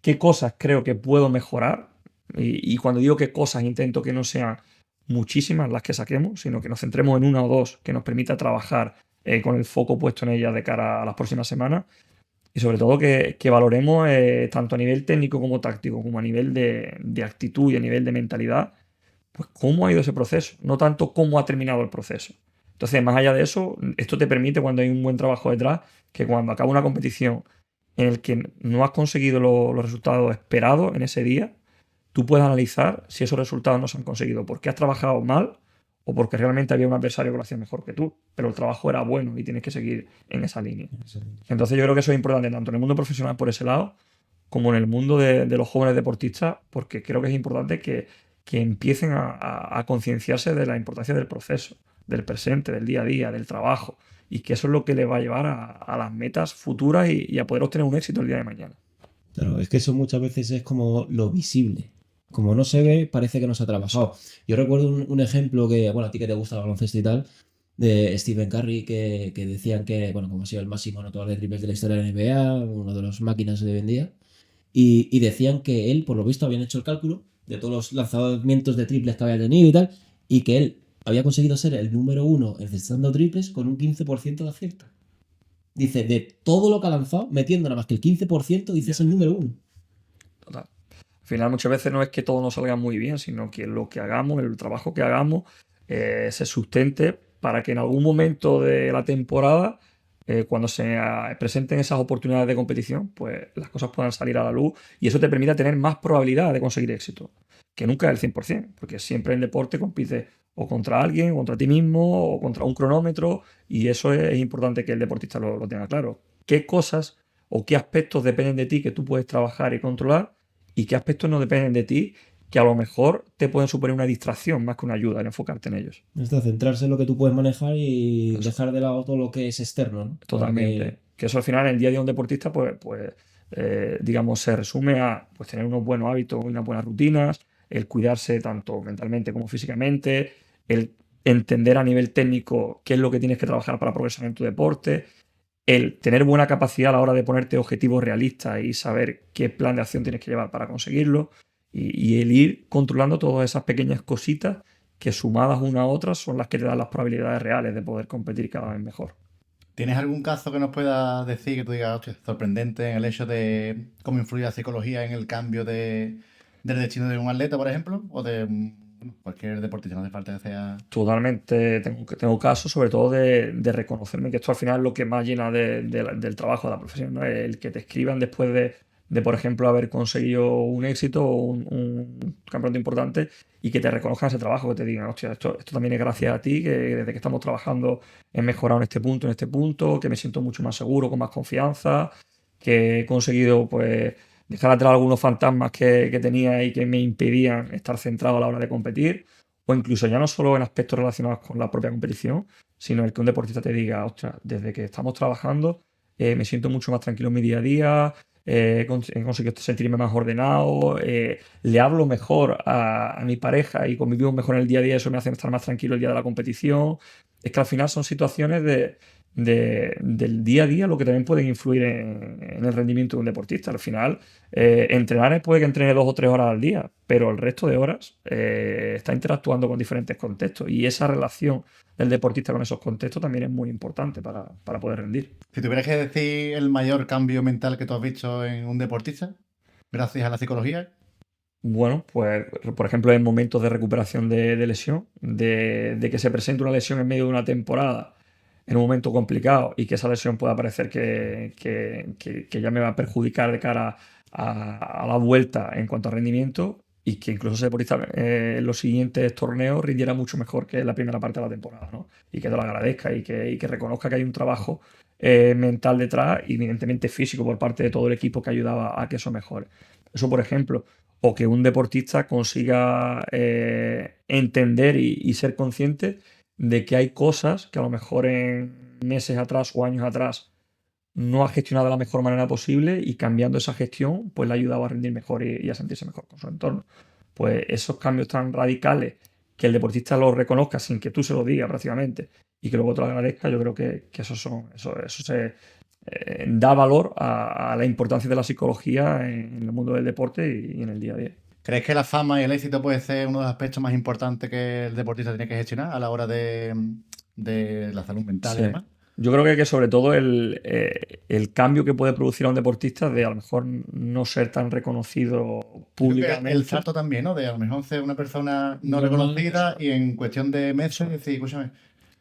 qué cosas creo que puedo mejorar. Y cuando digo qué cosas, intento que no sean muchísimas las que saquemos, sino que nos centremos en una o dos que nos permita trabajar con el foco puesto en ellas de cara a las próximas semanas. Y sobre todo que valoremos tanto a nivel técnico como táctico, como a nivel de actitud y a nivel de mentalidad, pues cómo ha ido ese proceso, no tanto cómo ha terminado el proceso. Entonces, más allá de eso, esto te permite, cuando hay un buen trabajo detrás, que cuando acaba una competición en el que no has conseguido los resultados esperados en ese día, tú puedes analizar si esos resultados no se han conseguido porque has trabajado mal o porque realmente había un adversario que lo hacía mejor que tú, pero el trabajo era bueno y tienes que seguir en esa línea. Entonces yo creo que eso es importante tanto en el mundo profesional por ese lado como en el mundo de los jóvenes deportistas, porque creo que es importante que empiecen a concienciarse de la importancia del proceso, del presente, del día a día, del trabajo, y que eso es lo que les va a llevar a las metas futuras y a poder obtener un éxito el día de mañana. Claro, es que eso muchas veces es como lo visible. Como no se ve, parece que no se ha trabajado. Yo recuerdo un ejemplo que, bueno, a ti que te gusta el baloncesto y tal, de Stephen Curry que decían que, bueno, como ha sido el máximo anotador de triples de la historia de la NBA, uno de los máquinas de hoy en día, y decían que él, por lo visto, habían hecho el cálculo de todos los lanzamientos de triples que había tenido y tal, y que él había conseguido ser el número uno encestando triples con un 15% de acierto. Dice, de todo lo que ha lanzado, metiendo nada más que el 15%, dice es el número uno. Total. Al final muchas veces no es que todo nos salga muy bien, sino que lo que hagamos, el trabajo que hagamos, se sustente para que en algún momento de la temporada, cuando se presenten esas oportunidades de competición, pues las cosas puedan salir a la luz y eso te permita tener más probabilidad de conseguir éxito, que nunca es el 100%, porque siempre en deporte compites o contra alguien, o contra ti mismo, o contra un cronómetro, y eso es importante que el deportista lo tenga claro. ¿Qué cosas o qué aspectos dependen de ti que tú puedes trabajar y controlar y qué aspectos no dependen de ti que a lo mejor te pueden suponer una distracción más que una ayuda en enfocarte en ellos? Esto, centrarse en lo que tú puedes manejar y Eso, dejar de lado todo lo que es externo, ¿no? Para que... totalmente. Que eso al final en el día a día de un deportista, digamos, se resume a pues, tener unos buenos hábitos y unas buenas rutinas, el cuidarse tanto mentalmente como físicamente, el entender a nivel técnico qué es lo que tienes que trabajar para progresar en tu deporte, el tener buena capacidad a la hora de ponerte objetivos realistas y saber qué plan de acción tienes que llevar para conseguirlo y el ir controlando todas esas pequeñas cositas que sumadas una a otra son las que te dan las probabilidades reales de poder competir cada vez mejor. ¿Tienes algún caso que nos puedas decir que tú digas, hostia, sorprendente en el hecho de cómo influye la psicología en el cambio del destino de un atleta, por ejemplo? O de cualquier deportista, no hace falta que sea... Totalmente, tengo casos sobre todo de reconocerme que esto al final es lo que más llena del trabajo de la profesión, ¿no? El que te escriban después por ejemplo, haber conseguido un éxito o un campeonato importante y que te reconozcan ese trabajo, que te digan, hostia, esto también es gracias a ti, que desde que estamos trabajando he mejorado en este punto, que me siento mucho más seguro, con más confianza, que he conseguido pues dejar atrás algunos fantasmas que tenía y que me impedían estar centrado a la hora de competir o incluso ya no solo en aspectos relacionados con la propia competición, sino el que un deportista te diga, ostras, desde que estamos trabajando me siento mucho más tranquilo en mi día a día, he conseguido sentirme más ordenado, le hablo mejor a mi pareja y convivimos mejor en el día a día, eso me hace estar más tranquilo el día de la competición. Es que al final son situaciones del día a día lo que también pueden influir en el rendimiento de un deportista. Al final, entrenar puede que entrene 2 o 3 horas al día, pero el resto de horas está interactuando con diferentes contextos y esa relación del deportista con esos contextos también es muy importante para poder rendir. Si tuvieras que decir el mayor cambio mental que tú has visto en un deportista, gracias a la psicología, Bueno, pues por ejemplo en momentos de recuperación de lesión, de que se presente una lesión en medio de una temporada en un momento complicado y que esa lesión pueda parecer que ya me va a perjudicar de cara a la vuelta en cuanto a rendimiento y que incluso ese deportista en los siguientes torneos rindiera mucho mejor que en la primera parte de la temporada, ¿no? Y que te lo agradezca y que reconozca que hay un trabajo mental detrás y evidentemente físico por parte de todo el equipo que ayudaba a que eso mejore. Eso, por ejemplo, o que un deportista consiga entender y ser consciente de que hay cosas que a lo mejor en meses atrás o años atrás no ha gestionado de la mejor manera posible y cambiando esa gestión pues le ha ayudado a rendir mejor y a sentirse mejor con su entorno. Pues esos cambios tan radicales que el deportista los reconozca sin que tú se lo digas prácticamente y que luego te lo agradezca, yo creo que eso se da valor a la importancia de la psicología en el mundo del deporte y en el día a día. ¿crees que la fama y el éxito puede ser uno de los aspectos más importantes que el deportista tiene que gestionar a la hora de la salud mental y Sí. demás? Yo creo que sobre todo el cambio que puede producir a un deportista de a lo mejor no ser tan reconocido Yo creo que públicamente. el salto también, ¿no? De a lo mejor ser una persona no Normal. reconocida y en cuestión de meses decir, escúchame,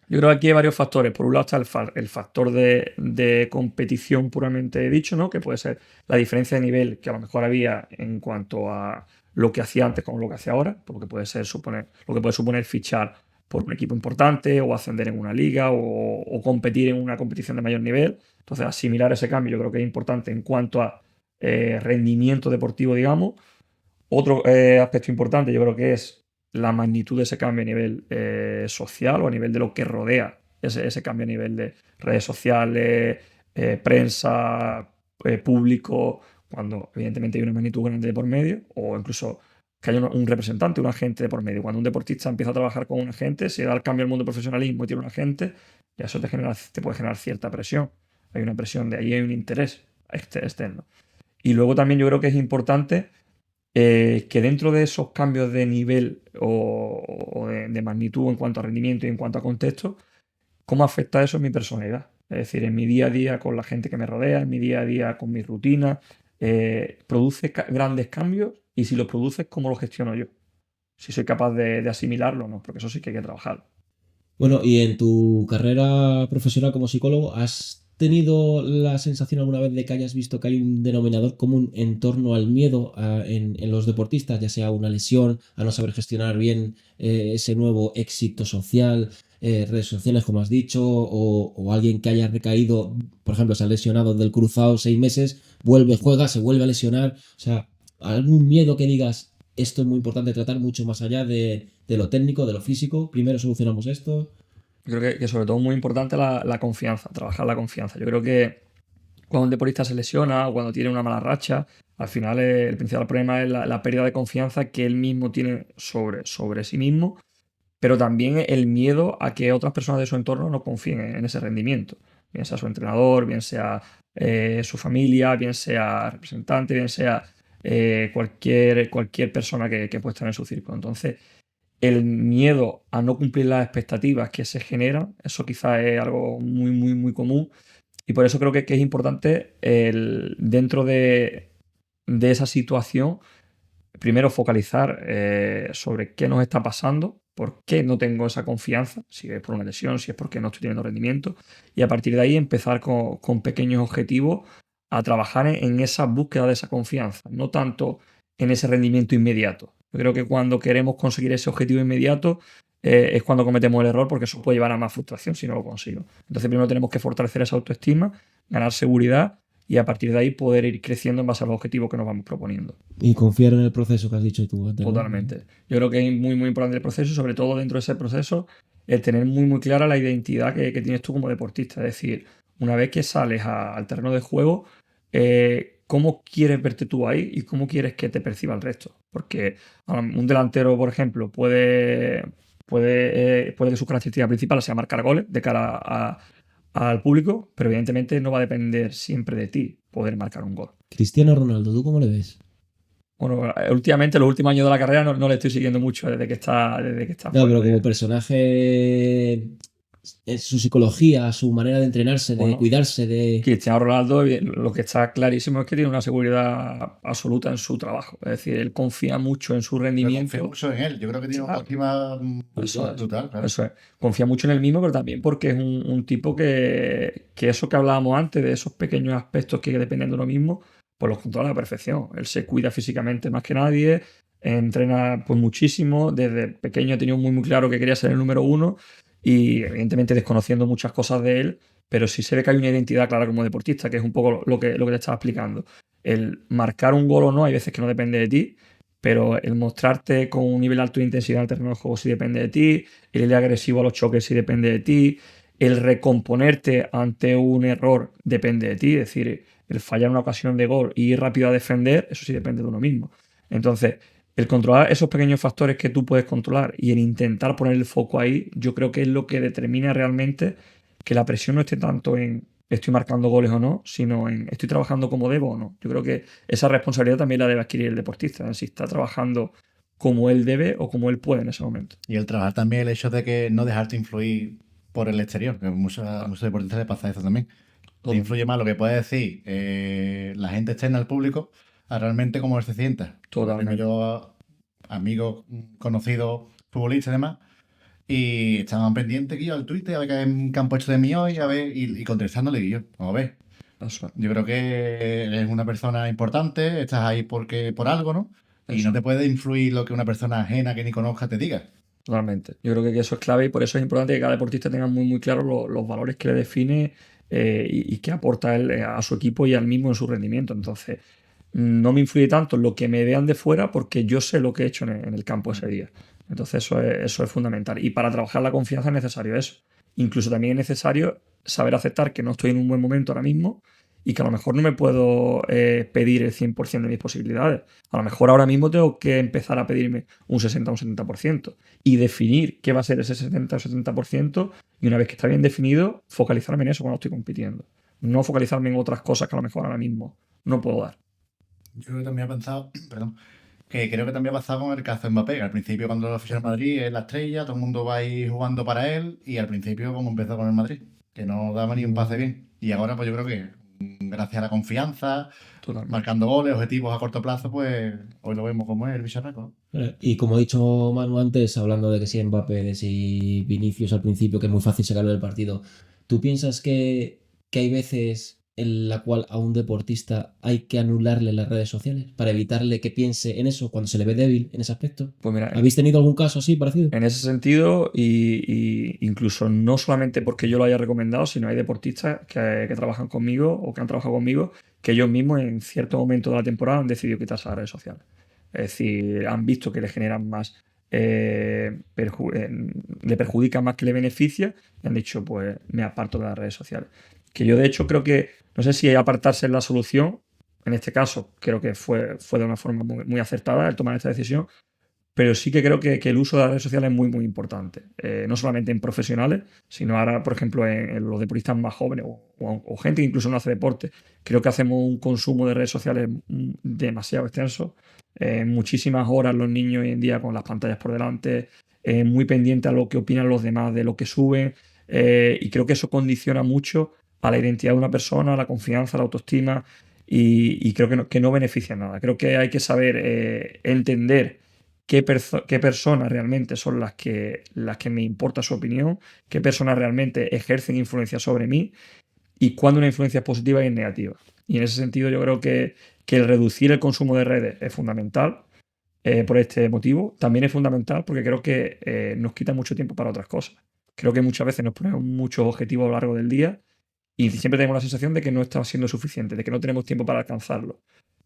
Yo creo que aquí hay varios factores. Por un lado está el factor de competición puramente dicho, ¿no? Que puede ser la diferencia de nivel que a lo mejor había en cuanto a lo que hacía antes con lo que hace ahora, por lo que puede suponer fichar por un equipo importante o ascender en una liga o competir en una competición de mayor nivel. Entonces, asimilar ese cambio yo creo que es importante en cuanto a rendimiento deportivo, digamos. Otro aspecto importante yo creo que es la magnitud de ese cambio a nivel social o a nivel de lo que rodea ese cambio a nivel de redes sociales, prensa, público, cuando evidentemente hay una magnitud grande de por medio, o incluso que haya un representante, un agente de por medio. Cuando un deportista empieza a trabajar con un agente, se da el cambio al mundo del profesionalismo y tiene un agente, ya eso te puede generar cierta presión. Hay una presión, de ahí hay un interés externo. Y luego también yo creo que es importante que dentro de esos cambios de nivel o de magnitud en cuanto a rendimiento y en cuanto a contexto, ¿cómo afecta eso en mi personalidad? Es decir, en mi día a día con la gente que me rodea, en mi día a día con mis rutinas, ¿produce grandes cambios? Y si los produce, ¿cómo lo gestiono yo? Si soy capaz de asimilarlo, ¿no? Porque eso sí que hay que trabajar. Bueno, y en tu carrera profesional como psicólogo, ¿has tenido la sensación alguna vez de que hayas visto que hay un denominador común en torno al miedo en los deportistas, ya sea una lesión, a no saber gestionar bien ese nuevo éxito social, redes sociales, como has dicho, o alguien que haya recaído, por ejemplo, se ha lesionado del cruzado 6 meses, vuelve, juega, se vuelve a lesionar? O sea, algún miedo que digas, esto es muy importante tratar mucho más allá de lo técnico, de lo físico. Primero solucionamos esto. Yo creo que sobre todo es muy importante la confianza, trabajar la confianza. Yo creo que cuando un deportista se lesiona o cuando tiene una mala racha, al final el principal problema es la pérdida de confianza que él mismo tiene sobre sí mismo, pero también el miedo a que otras personas de su entorno no confíen en ese rendimiento, bien sea su entrenador, bien sea su familia, bien sea representante, bien sea cualquier persona que pueda estar en su círculo. Entonces, el miedo a no cumplir las expectativas que se generan, eso quizás es algo muy, muy, muy común. Y por eso creo que es importante dentro de esa situación, primero focalizar sobre qué nos está pasando, por qué no tengo esa confianza, si es por una lesión, si es porque no estoy teniendo rendimiento, y a partir de ahí empezar con pequeños objetivos a trabajar en esa búsqueda de esa confianza, no tanto en ese rendimiento inmediato. Yo creo que cuando queremos conseguir ese objetivo inmediato es cuando cometemos el error, porque eso puede llevar a más frustración si no lo consigo. Entonces primero tenemos que fortalecer esa autoestima, ganar seguridad y a partir de ahí poder ir creciendo en base a los objetivos que nos vamos proponiendo. Y confiar en el proceso que has dicho tú antes, ¿no? Totalmente. Yo creo que es muy, muy importante el proceso y sobre todo dentro de ese proceso el tener muy, muy clara la identidad que tienes tú como deportista. Es decir, una vez que sales al terreno de juego, ¿cómo quieres verte tú ahí y cómo quieres que te perciba el resto? Porque un delantero, por ejemplo, puede que su característica principal sea marcar goles de cara al público, pero evidentemente no va a depender siempre de ti poder marcar un gol. Cristiano Ronaldo, ¿tú cómo le ves? Bueno, últimamente, los últimos años de la carrera no le estoy siguiendo mucho desde que está No, fuera pero como personaje, su psicología, su manera de entrenarse, de Bueno, cuidarse, de... Cristiano Ronaldo, lo que está clarísimo es que tiene una seguridad absoluta en su trabajo. Es decir, él confía mucho en su Yo rendimiento. confío mucho en él. Yo creo que tiene una Claro. autoestima Eso es. brutal, claro. Eso es. Confía mucho en él mismo, pero también porque es un tipo que eso que hablábamos antes, de esos pequeños aspectos que dependen de uno mismo, pues los controla a la perfección. Él se cuida físicamente más que nadie, entrena pues muchísimo. Desde pequeño ha tenido muy, muy claro que quería ser el número uno y evidentemente desconociendo muchas cosas de él, pero sí se ve que hay una identidad clara como deportista, que es un poco lo que te estaba explicando. El marcar un gol o no, hay veces que no depende de ti, pero el mostrarte con un nivel alto de intensidad en el terreno de juego sí depende de ti, el ir agresivo a los choques sí depende de ti, el recomponerte ante un error depende de ti, es decir, el fallar una ocasión de gol y ir rápido a defender, eso sí depende de uno mismo. Entonces, el controlar esos pequeños factores que tú puedes controlar y el intentar poner el foco ahí, yo creo que es lo que determina realmente que la presión no esté tanto en estoy marcando goles o no, sino en estoy trabajando como debo o no. Yo creo que esa responsabilidad también la debe adquirir el deportista, si está trabajando como él debe o como él puede en ese momento. Y el trabajar también el hecho de que no dejarte influir por el exterior, que a muchos deportistas les pasa eso también. Te influye más lo que puede decir la gente externa al público a realmente cómo se sienta. Totalmente. Yo, amigos, conocidos, futbolistas y demás, y estaban pendientes que yo al Twitter a ver qué han puesto de mí hoy, a ver, y contestándole y yo, vamos a ver. Eso es. Yo creo que eres una persona importante, estás ahí por algo, ¿no? Y Eso. no te puede influir lo que una persona ajena que ni conozca te diga. Totalmente. Yo creo que eso es clave y por eso es importante que cada deportista tenga muy, muy claro los valores que le define y que aporta él a su equipo y al mismo en su rendimiento. Entonces, no me influye tanto lo que me vean de fuera porque yo sé lo que he hecho en el campo ese día. Entonces, eso es fundamental. Y para trabajar la confianza es necesario eso. Incluso también es necesario saber aceptar que no estoy en un buen momento ahora mismo y que a lo mejor no me puedo pedir el 100% de mis posibilidades. A lo mejor ahora mismo tengo que empezar a pedirme un 60 o un 70% y definir qué va a ser ese 60 o 70% y una vez que está bien definido, focalizarme en eso cuando estoy compitiendo. No focalizarme en otras cosas que a lo mejor ahora mismo no puedo dar. Yo creo que también he pensado, perdón, que creo que también ha pasado con el caso de Mbappé, que al principio cuando lo fichó en Madrid es la estrella, todo el mundo va ahí jugando para él, y al principio como empezó con el Madrid, que no daba ni un pase bien. Y ahora pues yo creo que gracias a la confianza, Totalmente. marcando goles, objetivos a corto plazo, pues hoy lo vemos como es el bicharraco. Y como ha dicho Manu antes, hablando de que si Mbappé, de si Vinicius al principio, que es muy fácil sacarlo del partido, ¿tú piensas que hay veces en la cual a un deportista hay que anularle las redes sociales para evitarle que piense en eso cuando se le ve débil en ese aspecto? Pues mira, ¿Habéis tenido algún caso así parecido? en ese sentido, y incluso no solamente porque yo lo haya recomendado, sino hay deportistas que trabajan conmigo o que han trabajado conmigo que ellos mismos en cierto momento de la temporada han decidido quitarse las redes sociales. Es decir, han visto que le generan más, le perjudica más que le beneficia y han dicho, pues me aparto de las redes sociales. Que yo de hecho creo que, no sé si apartarse es la solución, en este caso creo que fue de una forma muy acertada el tomar esta decisión, pero sí que creo que el uso de las redes sociales es muy importante. No solamente en profesionales, sino ahora, por ejemplo, en los deportistas más jóvenes o gente que incluso no hace deporte. Creo que hacemos un consumo de redes sociales demasiado extenso. Muchísimas horas los niños hoy en día con las pantallas por delante, muy pendientes a lo que opinan los demás de lo que suben. Y creo que eso condiciona mucho a la identidad de una persona, a la confianza, a la autoestima. Y creo que no beneficia nada. Creo que hay que saber entender qué personas realmente son las que me importa su opinión, qué personas realmente ejercen influencia sobre mí y cuándo una influencia es positiva y es negativa. Y en ese sentido yo creo que el reducir el consumo de redes es fundamental por este motivo. También es fundamental porque creo que nos quita mucho tiempo para otras cosas. Creo que muchas veces nos ponemos muchos objetivos a lo largo del día y siempre tenemos la sensación de que no está siendo suficiente, de que no tenemos tiempo para alcanzarlo.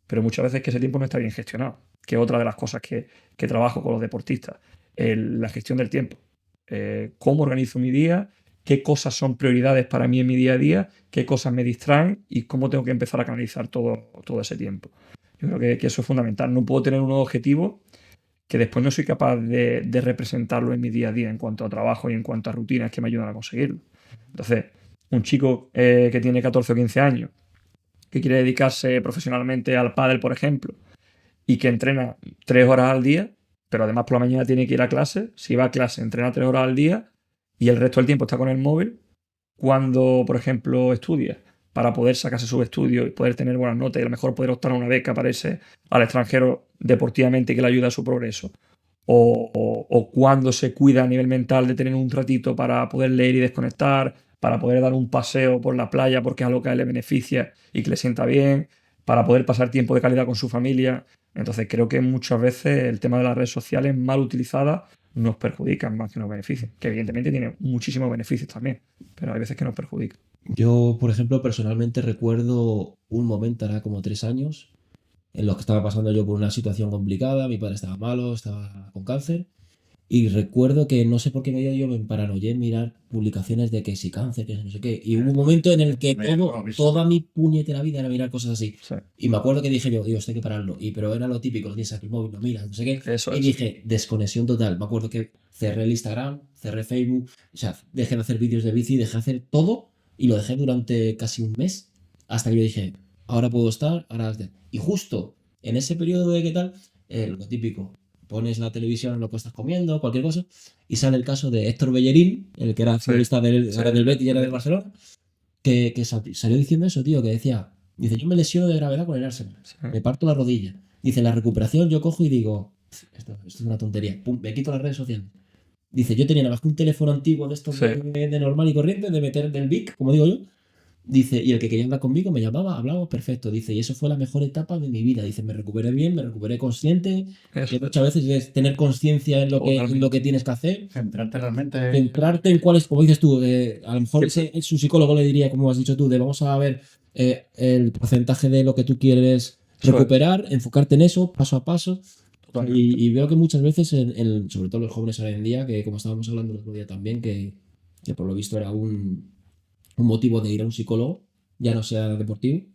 Pero muchas veces que ese tiempo no está bien gestionado, que es otra de las cosas que trabajo con los deportistas, la gestión del tiempo. Cómo organizo mi día, qué cosas son prioridades para mí en mi día a día, qué cosas me distraen y cómo tengo que empezar a canalizar todo ese tiempo. Yo creo que eso es fundamental. No puedo tener unos objetivos que después no soy capaz de representarlo en mi día a día en cuanto a trabajo y en cuanto a rutinas que me ayudan a conseguirlo. Entonces, un chico que tiene 14 o 15 años, que quiere dedicarse profesionalmente al pádel, por ejemplo, y que entrena 3 horas al día, pero además por la mañana tiene que ir a clase, si va a clase entrena 3 horas al día y el resto del tiempo está con el móvil, cuando, por ejemplo, estudia, para poder sacarse sus estudios y poder tener buenas notas y a lo mejor poder optar a una beca para irse al extranjero deportivamente y que le ayude a su progreso. O cuando se cuida a nivel mental de tener un ratito para poder leer y desconectar, para poder dar un paseo por la playa porque es algo que a él le beneficia y que le sienta bien, para poder pasar tiempo de calidad con su familia. Entonces creo que muchas veces el tema de las redes sociales mal utilizadas nos perjudican más que nos benefician, que evidentemente tiene muchísimos beneficios también, pero hay veces que nos perjudican. Yo, por ejemplo, personalmente recuerdo un momento, hará como 3 años, en los que estaba pasando yo por una situación complicada, mi padre estaba malo, estaba con cáncer, y recuerdo que no sé por qué medio yo me paranoié en mirar publicaciones de que si cáncer, que no sé qué, y hubo un momento en el que toda mi puñetera vida era mirar cosas así. Sí. Y me acuerdo que dije yo, Dios, hay que pararlo. Pero era lo típico, tienes aquí el móvil, lo miras, no sé qué. Eso Y es. dije, desconexión total. Me acuerdo que cerré el Instagram, cerré Facebook, o sea, dejé de hacer vídeos de bici, dejé de hacer todo y lo dejé durante casi un mes hasta que yo dije, ahora puedo estar, ahora... Y justo en ese periodo de qué tal, lo típico, pones la televisión en lo que estás comiendo, cualquier cosa, y sale el caso de Héctor Bellerín, el que era futbolista del Betis y era del Barcelona, que salió diciendo eso, tío, que dice, yo me lesiono de gravedad con el Arsenal, me parto la rodilla. Dice, la recuperación yo cojo y digo, esto es una tontería, pum, me quito las redes sociales. Dice, yo tenía nada más que un teléfono antiguo de estos de normal y corriente, de meter del Vic, como digo yo. Dice, y el que quería hablar conmigo me llamaba, hablábamos perfecto. Dice, y eso fue la mejor etapa de mi vida. Dice, me recuperé bien, me recuperé consciente. Que muchas veces es tener conciencia en lo que tienes que hacer. Centrarte realmente. Centrarte en cuáles, como dices tú, a lo mejor su psicólogo le diría, como has dicho tú, de vamos a ver el porcentaje de lo que tú quieres recuperar, enfocarte en eso, paso a paso. Y veo que muchas veces, sobre todo los jóvenes hoy en día, que como estábamos hablando el otro día también, que por lo visto era un motivo de ir a un psicólogo, ya no sea deportivo,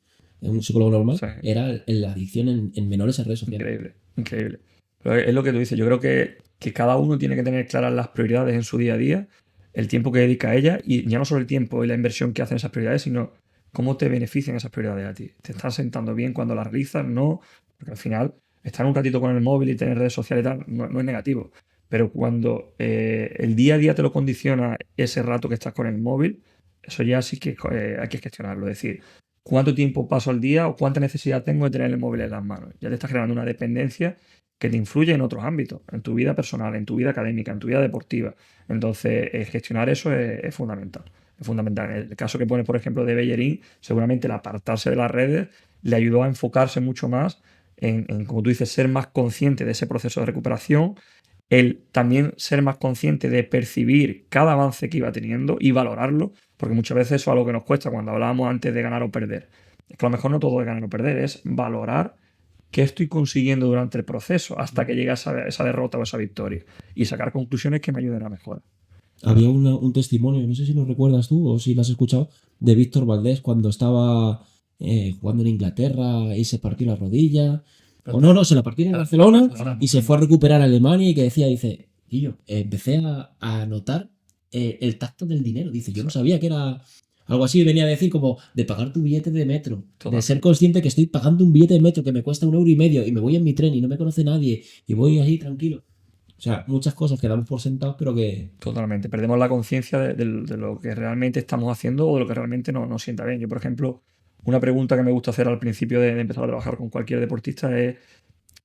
un psicólogo normal, Sí. era la adicción en menores a redes sociales. Increíble, increíble. Pero es lo que tú dices, yo creo que cada uno tiene que tener claras las prioridades en su día a día, el tiempo que dedica a ellas, y ya no solo el tiempo y la inversión que hacen esas prioridades, sino cómo te benefician esas prioridades a ti. ¿Te están sentando bien cuando las realizas? No, porque al final estar un ratito con el móvil y tener redes sociales y tal no es negativo. Pero cuando el día a día te lo condiciona ese rato que estás con el móvil, eso ya sí que hay que gestionarlo. Es decir, cuánto tiempo paso al día o cuánta necesidad tengo de tener el móvil en las manos. Ya te estás creando una dependencia que te influye en otros ámbitos, en tu vida personal, en tu vida académica, en tu vida deportiva. Entonces, gestionar eso es fundamental. Es fundamental. En el caso que pone, por ejemplo, de Bellerín, seguramente el apartarse de las redes le ayudó a enfocarse mucho más como tú dices, ser más consciente de ese proceso de recuperación, el también ser más consciente de percibir cada avance que iba teniendo y valorarlo, porque muchas veces eso es algo que nos cuesta cuando hablábamos antes de ganar o perder. Es que a lo mejor no todo es ganar o perder, es valorar qué estoy consiguiendo durante el proceso hasta que llegue a esa derrota o esa victoria y sacar conclusiones que me ayuden a mejorar. Había un testimonio, no sé si lo recuerdas tú o si lo has escuchado, de Víctor Valdés cuando estaba jugando en Inglaterra y se partió la rodilla. O no, se la partió en Barcelona y se fue a recuperar a Alemania y que dice, y yo empecé a notar el tacto del dinero. Dice, yo no sabía que era algo así, venía a decir como de pagar tu billete de metro, de ser consciente que estoy pagando un billete de metro que me cuesta 1,5 € y me voy en mi tren y no me conoce nadie y voy ahí tranquilo. O sea, muchas cosas que damos por sentados, pero que... Totalmente. Perdemos la conciencia de lo que realmente estamos haciendo o de lo que realmente nos sienta bien. Yo, por ejemplo, una pregunta que me gusta hacer al principio de empezar a trabajar con cualquier deportista es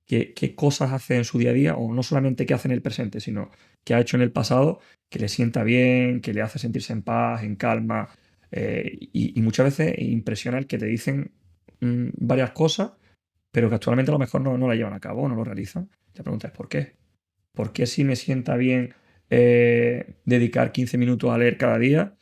qué cosas hace en su día a día, o no solamente qué hace en el presente, sino qué ha hecho en el pasado que le sienta bien, que le hace sentirse en paz, en calma. Y muchas veces impresiona el que te dicen varias cosas, pero que actualmente a lo mejor no la llevan a cabo, no lo realizan. La pregunta es ¿por qué? ¿Por qué si me sienta bien dedicar 15 minutos a leer cada día,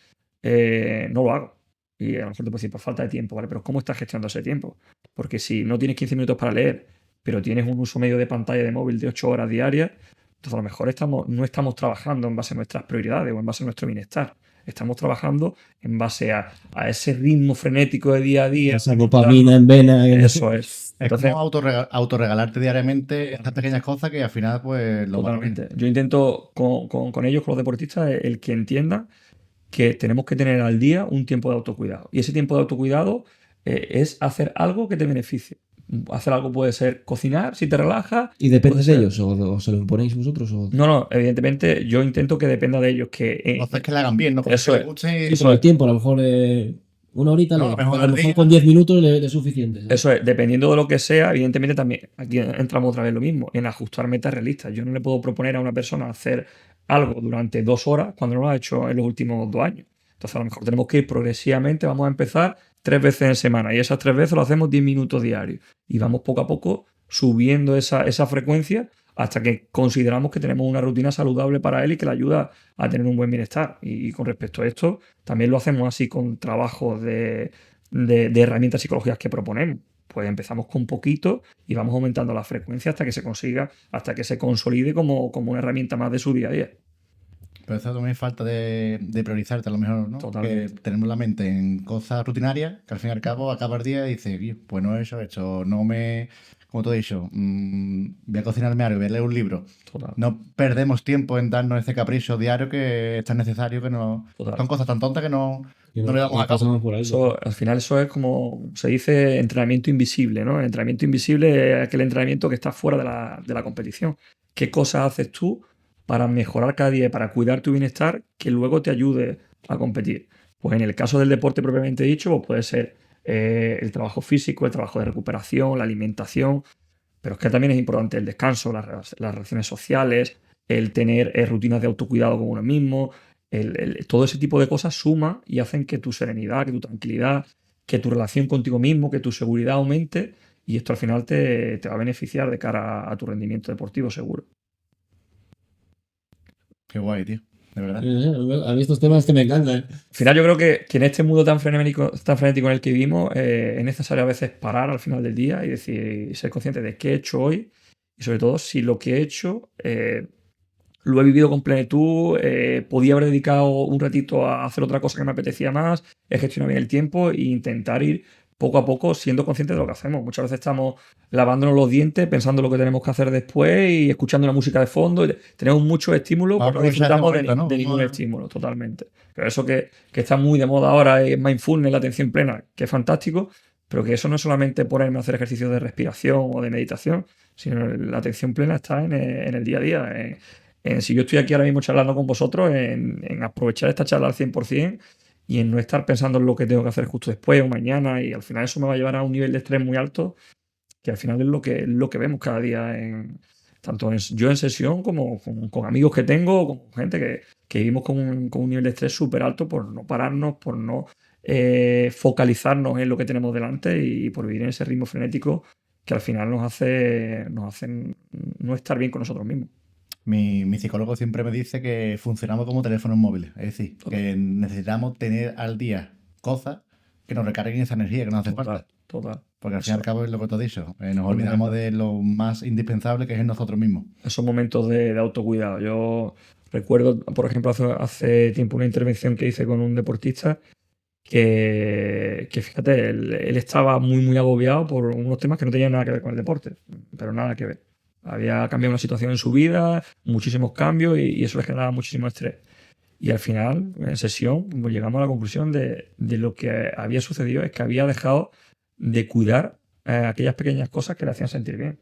no lo hago? Y a lo mejor te puedo decir, por falta de tiempo, ¿vale? Pero ¿cómo estás gestionando ese tiempo? Porque si no tienes 15 minutos para leer, pero tienes un uso medio de pantalla de móvil de 8 horas diarias, entonces a lo mejor no estamos trabajando en base a nuestras prioridades o en base a nuestro bienestar. Estamos trabajando en base a ese ritmo frenético de día a día. Esa dopamina en vena. Eso es. Es Entonces, como autorregalarte diariamente estas pequeñas cosas que al final pues lo valoren. totalmente. Yo intento con ellos, con los deportistas, el que entiendan que tenemos que tener al día un tiempo de autocuidado. Y ese tiempo de autocuidado es hacer algo que te beneficie. Hacer algo puede ser cocinar, si te relajas. ¿Y dependes puede de ser- ellos o se lo imponéis vosotros? O... No, evidentemente yo intento que dependa de ellos. Entonces que le hagan bien, ¿no? Como Eso que es. le guste y... Sí, pero el tiempo, a lo mejor una horita, No, le- a lo mejor pero a lo al mejor día. con 10 minutos le es suficiente. ¿sabes? Eso es, dependiendo de lo que sea, evidentemente también aquí entramos otra vez lo mismo, en ajustar metas realistas. Yo no le puedo proponer a una persona hacer algo durante 2 horas cuando no lo ha hecho en los últimos 2 años. Entonces a lo mejor tenemos que ir progresivamente, vamos a empezar 3 veces en semana y esas 3 veces lo hacemos 10 minutos diarios y vamos poco a poco subiendo esa frecuencia hasta que consideramos que tenemos una rutina saludable para él y que le ayuda a tener un buen bienestar. Y con respecto a esto, también lo hacemos así con trabajos de herramientas psicológicas que proponemos. Pues empezamos con poquito y vamos aumentando la frecuencia hasta que se consiga, hasta que se consolide como una herramienta más de su día a día. Pero eso también es falta de priorizarte a lo mejor, ¿no? Totalmente. Que tenemos la mente en cosas rutinarias que al fin y al cabo acaba el día y dices, "Oye, pues no he hecho esto, no me... Como te he dicho, voy a cocinarme algo, voy a leer un libro. Total. No perdemos tiempo en darnos ese capricho diario que es tan necesario que no... Total. Son cosas tan tontas que no Que le damos a cabo. pasamos por ahí. Al final eso es como se dice entrenamiento invisible, ¿no? El entrenamiento invisible es aquel entrenamiento que está fuera de la competición. ¿Qué cosas haces tú para mejorar cada día, para cuidar tu bienestar, que luego te ayude a competir? Pues en el caso del deporte propiamente dicho, pues puede ser el trabajo físico, el trabajo de recuperación, la alimentación, pero es que también es importante el descanso, las relaciones sociales, el tener rutinas de autocuidado con uno mismo, todo ese tipo de cosas suma y hacen que tu serenidad, que tu tranquilidad, que tu relación contigo mismo, que tu seguridad aumente y esto al final te va a beneficiar de cara a tu rendimiento deportivo seguro. Qué guay, tío. De verdad. A mí estos temas que me encantan. Al final yo creo que en este mundo tan frenético en el que vivimos es necesario a veces parar al final del día y decir, ser consciente de qué he hecho hoy y sobre todo si lo que he hecho lo he vivido con plenitud, podía haber dedicado un ratito a hacer otra cosa que me apetecía más, he gestionado bien el tiempo e intentar ir poco a poco siendo conscientes de lo que hacemos. Muchas veces estamos lavándonos los dientes, pensando lo que tenemos que hacer después y escuchando una música de fondo. Tenemos muchos estímulos, Vamos a pero no aprovechar ese disfrutamos momento, ¿no? de ningún Vamos a- estímulo, totalmente. Pero eso que está muy de moda ahora es mindfulness, la atención plena, que es fantástico, pero que eso no es solamente ponerme a hacer ejercicios de respiración o de meditación, sino la atención plena está en el día a día. Si yo estoy aquí ahora mismo charlando con vosotros, en aprovechar esta charla al 100% y en no estar pensando en lo que tengo que hacer justo después o mañana, y al final eso me va a llevar a un nivel de estrés muy alto, que al final es lo que vemos cada día, tanto yo en sesión como con amigos que tengo, con gente que vivimos con un nivel de estrés súper alto por no pararnos, por no focalizarnos en lo que tenemos delante y por vivir en ese ritmo frenético que al final nos hace no estar bien con nosotros mismos. Mi psicólogo siempre me dice que funcionamos como teléfonos móviles. Es decir, que necesitamos tener al día cosas que nos recarguen esa energía que nos hace falta. Total. Porque al fin y al cabo es lo que tú has dicho. Nos Total. olvidamos de lo más indispensable que es en nosotros mismos. Esos momentos de autocuidado. Yo recuerdo, por ejemplo, hace tiempo una intervención que hice con un deportista que fíjate, él estaba muy agobiado por unos temas que no tenían nada que ver con el deporte, pero nada que ver. Había cambiado una situación en su vida, muchísimos cambios y eso le generaba muchísimo estrés. Y al final, en sesión, pues llegamos a la conclusión de lo que había sucedido es que había dejado de cuidar aquellas pequeñas cosas que le hacían sentir bien.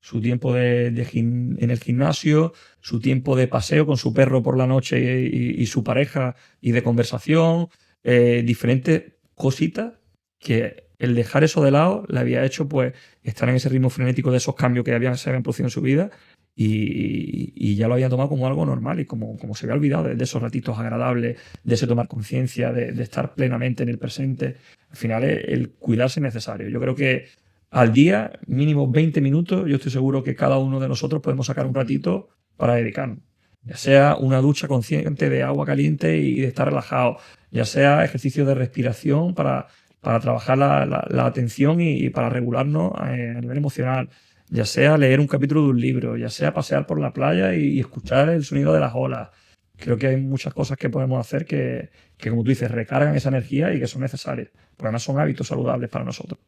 Su tiempo en el gimnasio, su tiempo de paseo con su perro por la noche y su pareja y de conversación, diferentes cositas que el dejar eso de lado le había hecho pues estar en ese ritmo frenético de esos cambios que se habían producido en su vida y ya lo había tomado como algo normal y como se había olvidado de esos ratitos agradables, de ese tomar conciencia, de estar plenamente en el presente. Al final el cuidarse es necesario. Yo creo que al día, mínimo 20 minutos, yo estoy seguro que cada uno de nosotros podemos sacar un ratito para dedicarnos. Ya sea una ducha consciente de agua caliente y de estar relajado, ya sea ejercicio de respiración para trabajar la atención y para regularnos a nivel emocional, ya sea leer un capítulo de un libro, ya sea pasear por la playa y escuchar el sonido de las olas. Creo que hay muchas cosas que podemos hacer que, como tú dices, recargan esa energía y que son necesarias, porque además son hábitos saludables para nosotros.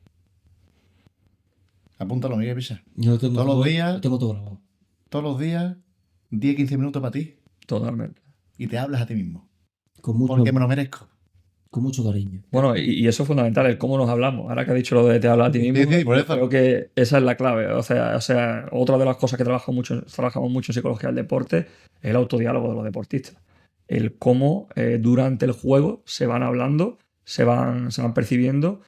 Apúntalo, Miguel Pisa. Yo lo tengo Todos los todo- días- lo tengo todo grabado. Todos los días, 10-15 minutos para ti. Totalmente. Y te hablas a ti mismo. Con mucho, Porque me lo merezco. con mucho cariño. Bueno, y eso es fundamental, el cómo nos hablamos. Ahora que has dicho lo de te hablas a ti mismo, Sí, por yo eso. creo que esa es la clave. O sea, otra de las cosas que trabajamos mucho en psicología del deporte es el autodiálogo de los deportistas. El cómo durante el juego se van hablando, se van percibiendo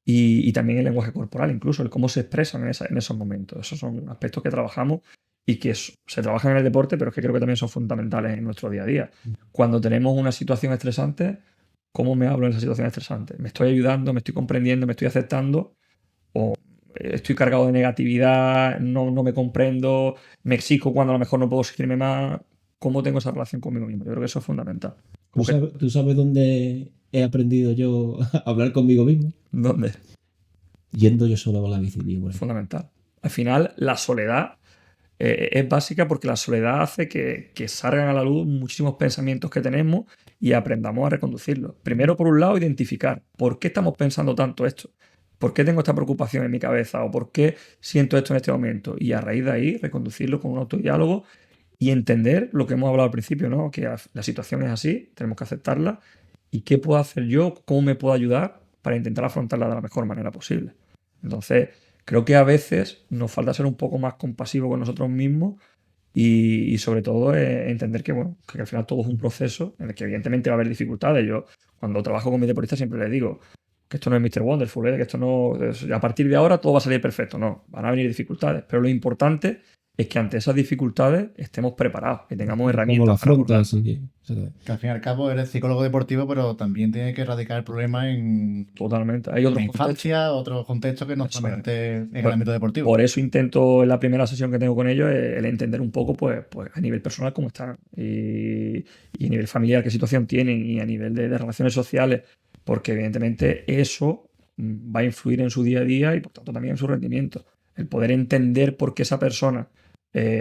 y también el lenguaje corporal, incluso el cómo se expresan en esos momentos. Esos son aspectos que trabajamos y que se trabajan en el deporte, pero es que creo que también son fundamentales en nuestro día a día. Cuando tenemos una situación estresante, ¿cómo me hablo en esa situación estresante? ¿Me estoy ayudando, me estoy comprendiendo, me estoy aceptando? ¿O estoy cargado de negatividad, no me comprendo, me exijo cuando a lo mejor no puedo exigirme más? ¿Cómo tengo esa relación conmigo mismo? Yo creo que eso es fundamental. ¿Tú sabes dónde he aprendido yo a hablar conmigo mismo? ¿Dónde? Yendo yo solo a la bici, digo, Fundamental. Al final, la soledad es básica porque la soledad hace que salgan a la luz muchísimos pensamientos que tenemos y aprendamos a reconducirlos. Primero, por un lado, identificar por qué estamos pensando tanto esto, por qué tengo esta preocupación en mi cabeza o por qué siento esto en este momento. Y a raíz de ahí, reconducirlo con un autodiálogo y entender lo que hemos hablado al principio, ¿no? Que la situación es así, tenemos que aceptarla y qué puedo hacer yo, cómo me puedo ayudar para intentar afrontarla de la mejor manera posible. Entonces, creo que a veces nos falta ser un poco más compasivos con nosotros mismos y sobre todo entender que, bueno, que al final todo es un proceso en el que evidentemente va a haber dificultades. Yo cuando trabajo con mis deportistas siempre les digo que esto no es Mr. Wonderful, que esto no, a partir de ahora todo va a salir perfecto. No, van a venir dificultades, pero lo importante es que ante esas dificultades estemos preparados, que tengamos herramientas. ¿Cómo lo para abordarlas. afrontas? Exactamente. Que al fin y al cabo eres psicólogo deportivo, pero también tiene que erradicar el problema en Totalmente. Hay la otros contextos. infancia, otros contextos que no Eso solamente en el Por- ámbito deportivo. Por eso intento en la primera sesión que tengo con ellos el entender un poco pues a nivel personal cómo están y a nivel familiar qué situación tienen y a nivel de relaciones sociales, porque evidentemente eso va a influir en su día a día y por tanto también en su rendimiento. El poder entender por qué esa persona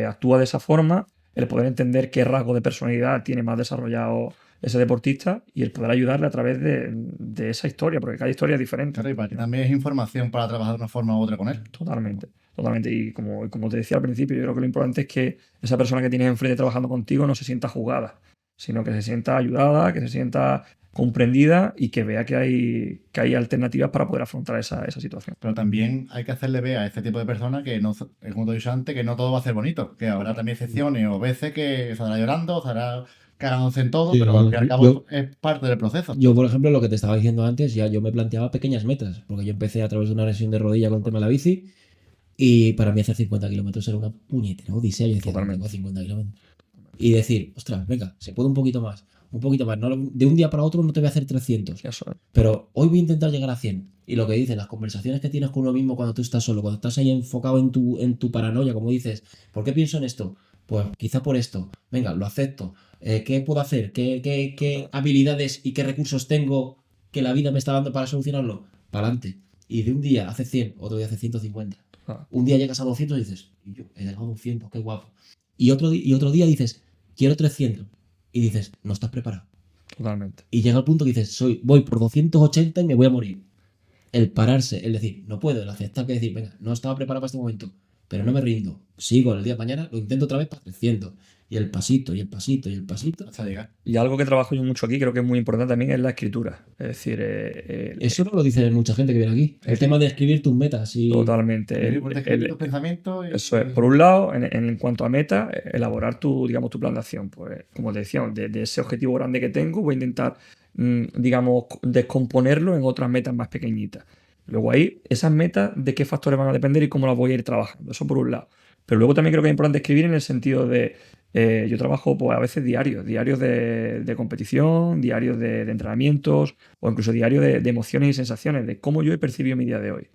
actúa de esa forma el poder entender qué rasgo de personalidad tiene más desarrollado ese deportista y el poder ayudarle a través de esa historia, porque cada historia es diferente. Claro, y para ti también es información para trabajar de una forma u otra con él. Totalmente, totalmente. Y como te decía al principio, yo creo que lo importante es que esa persona que tienes enfrente trabajando contigo no se sienta juzgada, sino que se sienta ayudada, que se sienta comprendida y que vea que hay alternativas para poder afrontar esa situación. Pero también hay que hacerle ver a este tipo de personas que no, como te he dicho antes, que no todo va a ser bonito, que habrá también excepciones o veces que se hará llorando, se hará cagándose en todo, Sí, pero al fin y al cabo yo- es parte del proceso. Yo, por ejemplo, lo que te estaba diciendo antes, ya yo me planteaba pequeñas metas, porque yo empecé a través de una lesión de rodilla con el tema de la bici, y para mí hacer 50 kilómetros era una puñetera odisea. Yo decía, Totalmente. tengo 50 kilómetros. Y decir, ostras, venga, se puede un poquito más, un poquito más. No, de un día para otro no te voy a hacer 300, Eso es. pero hoy voy a intentar llegar a 100. Y lo que dices, las conversaciones que tienes con uno mismo cuando tú estás solo, cuando estás ahí enfocado en tu paranoia, como dices, ¿por qué pienso en esto? Pues quizá por esto. Venga, lo acepto. ¿Qué puedo hacer? ¿Qué habilidades y qué recursos tengo que la vida me está dando para solucionarlo? Para adelante. Y de un día hace 100, otro día hace 150. Ah, Un día llegas a 200 y dices, y yo he llegado a 200, qué guapo. Y otro día dices, quiero 300. Y dices, no estás preparado. totalmente. Y llega el punto que dices, voy por 280 y me voy a morir. El pararse, el decir, no puedo, el aceptar que decir, venga, no estaba preparado para este momento, pero no me rindo. Sigo el día de mañana, lo intento otra vez para 300. Y el pasito, y el pasito, y el pasito. Hasta llegar. Y algo que trabajo yo mucho aquí, creo que es muy importante también, es la escritura. Es decir, Eso no lo dice mucha gente que viene aquí. El tema de escribir tus metas y... totalmente. Escribir tus pensamientos y- Eso es. Por un lado, en cuanto a meta, elaborar digamos, tu plan de acción. Pues, como te decía, de ese objetivo grande que tengo, voy a intentar, digamos, descomponerlo en otras metas más pequeñitas. Luego ahí, esas metas, de qué factores van a depender y cómo las voy a ir trabajando. Eso por un lado. Pero luego también creo que es importante escribir en el sentido de, yo trabajo pues a veces diarios de competición, diarios de entrenamientos o incluso diarios de emociones y sensaciones, de cómo yo he percibido mi día de hoy.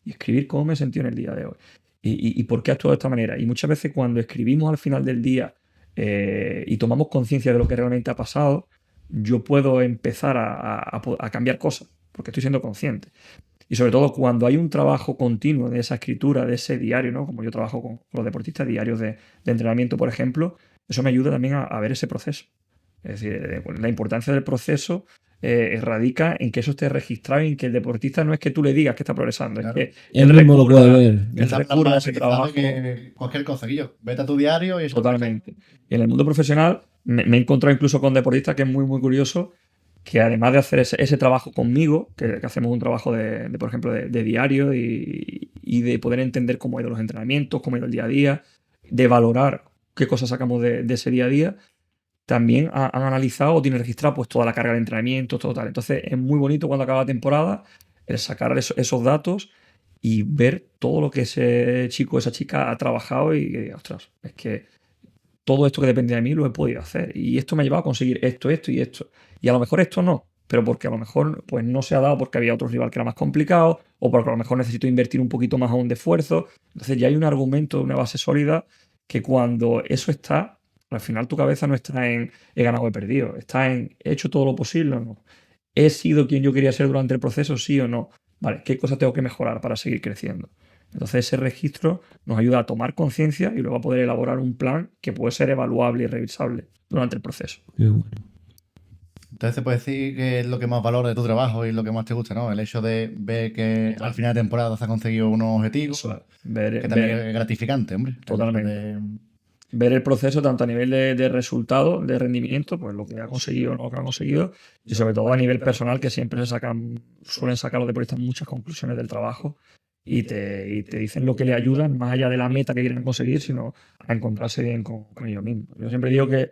Y escribir cómo me he sentido en el día de hoy. Y por qué actúo de esta manera. Y muchas veces cuando escribimos al final del día y tomamos conciencia de lo que realmente ha pasado, yo puedo empezar a cambiar cosas, porque estoy siendo consciente. Y sobre todo cuando hay un trabajo continuo de esa escritura, de ese diario, ¿no? Como yo trabajo con los deportistas, diarios de entrenamiento, por ejemplo, eso me ayuda también a ver ese proceso. Es decir, la importancia del proceso radica en que eso esté registrado y en que el deportista no es que tú le digas que está progresando, Claro. es que Él mismo lo puede ver. él Está recurre a ese plasmado trabajo. que cualquier cosa, Guillo. Vete a tu diario y eso. Totalmente. Y en el mundo profesional me he encontrado incluso con deportistas que es muy, muy curioso, que además de hacer ese trabajo conmigo, que hacemos un trabajo por ejemplo, de diario y de poder entender cómo ha ido los entrenamientos, cómo ha ido el día a día, de valorar qué cosas sacamos de ese día a día, también han analizado o tienen registrado pues toda la carga de entrenamientos, todo tal. Entonces es muy bonito cuando acaba la temporada el sacar esos datos y ver todo lo que ese chico o esa chica ha trabajado y que diga, ostras, es que todo esto que dependía de mí lo he podido hacer. Y esto me ha llevado a conseguir esto, esto y esto. Y a lo mejor esto no, pero porque a lo mejor pues no se ha dado porque había otro rival que era más complicado o porque a lo mejor necesito invertir un poquito más aún de esfuerzo. Entonces ya hay un argumento, una base sólida que cuando eso está, al final tu cabeza no está en he ganado o he perdido, está en he hecho todo lo posible o no. ¿He sido quien yo quería ser durante el proceso, sí o no? Vale, ¿qué cosas tengo que mejorar para seguir creciendo? Entonces ese registro nos ayuda a tomar conciencia y luego a poder elaborar un plan que puede ser evaluable y revisable durante el proceso. Qué bueno. Entonces se puede decir que es lo que más valora de tu trabajo y lo que más te gusta, ¿no? El hecho de ver que al final de temporada se ha conseguido unos objetivos, Eso es, que también es gratificante, hombre. Totalmente. Ver el proceso tanto a nivel de resultado, de rendimiento, pues lo que ha conseguido o no lo que ha conseguido, y sobre todo a nivel personal, que siempre suelen sacar los deportistas muchas conclusiones del trabajo y te dicen lo que le ayudan, más allá de la meta que quieren conseguir, sino a encontrarse bien con ellos mismos. Yo siempre digo que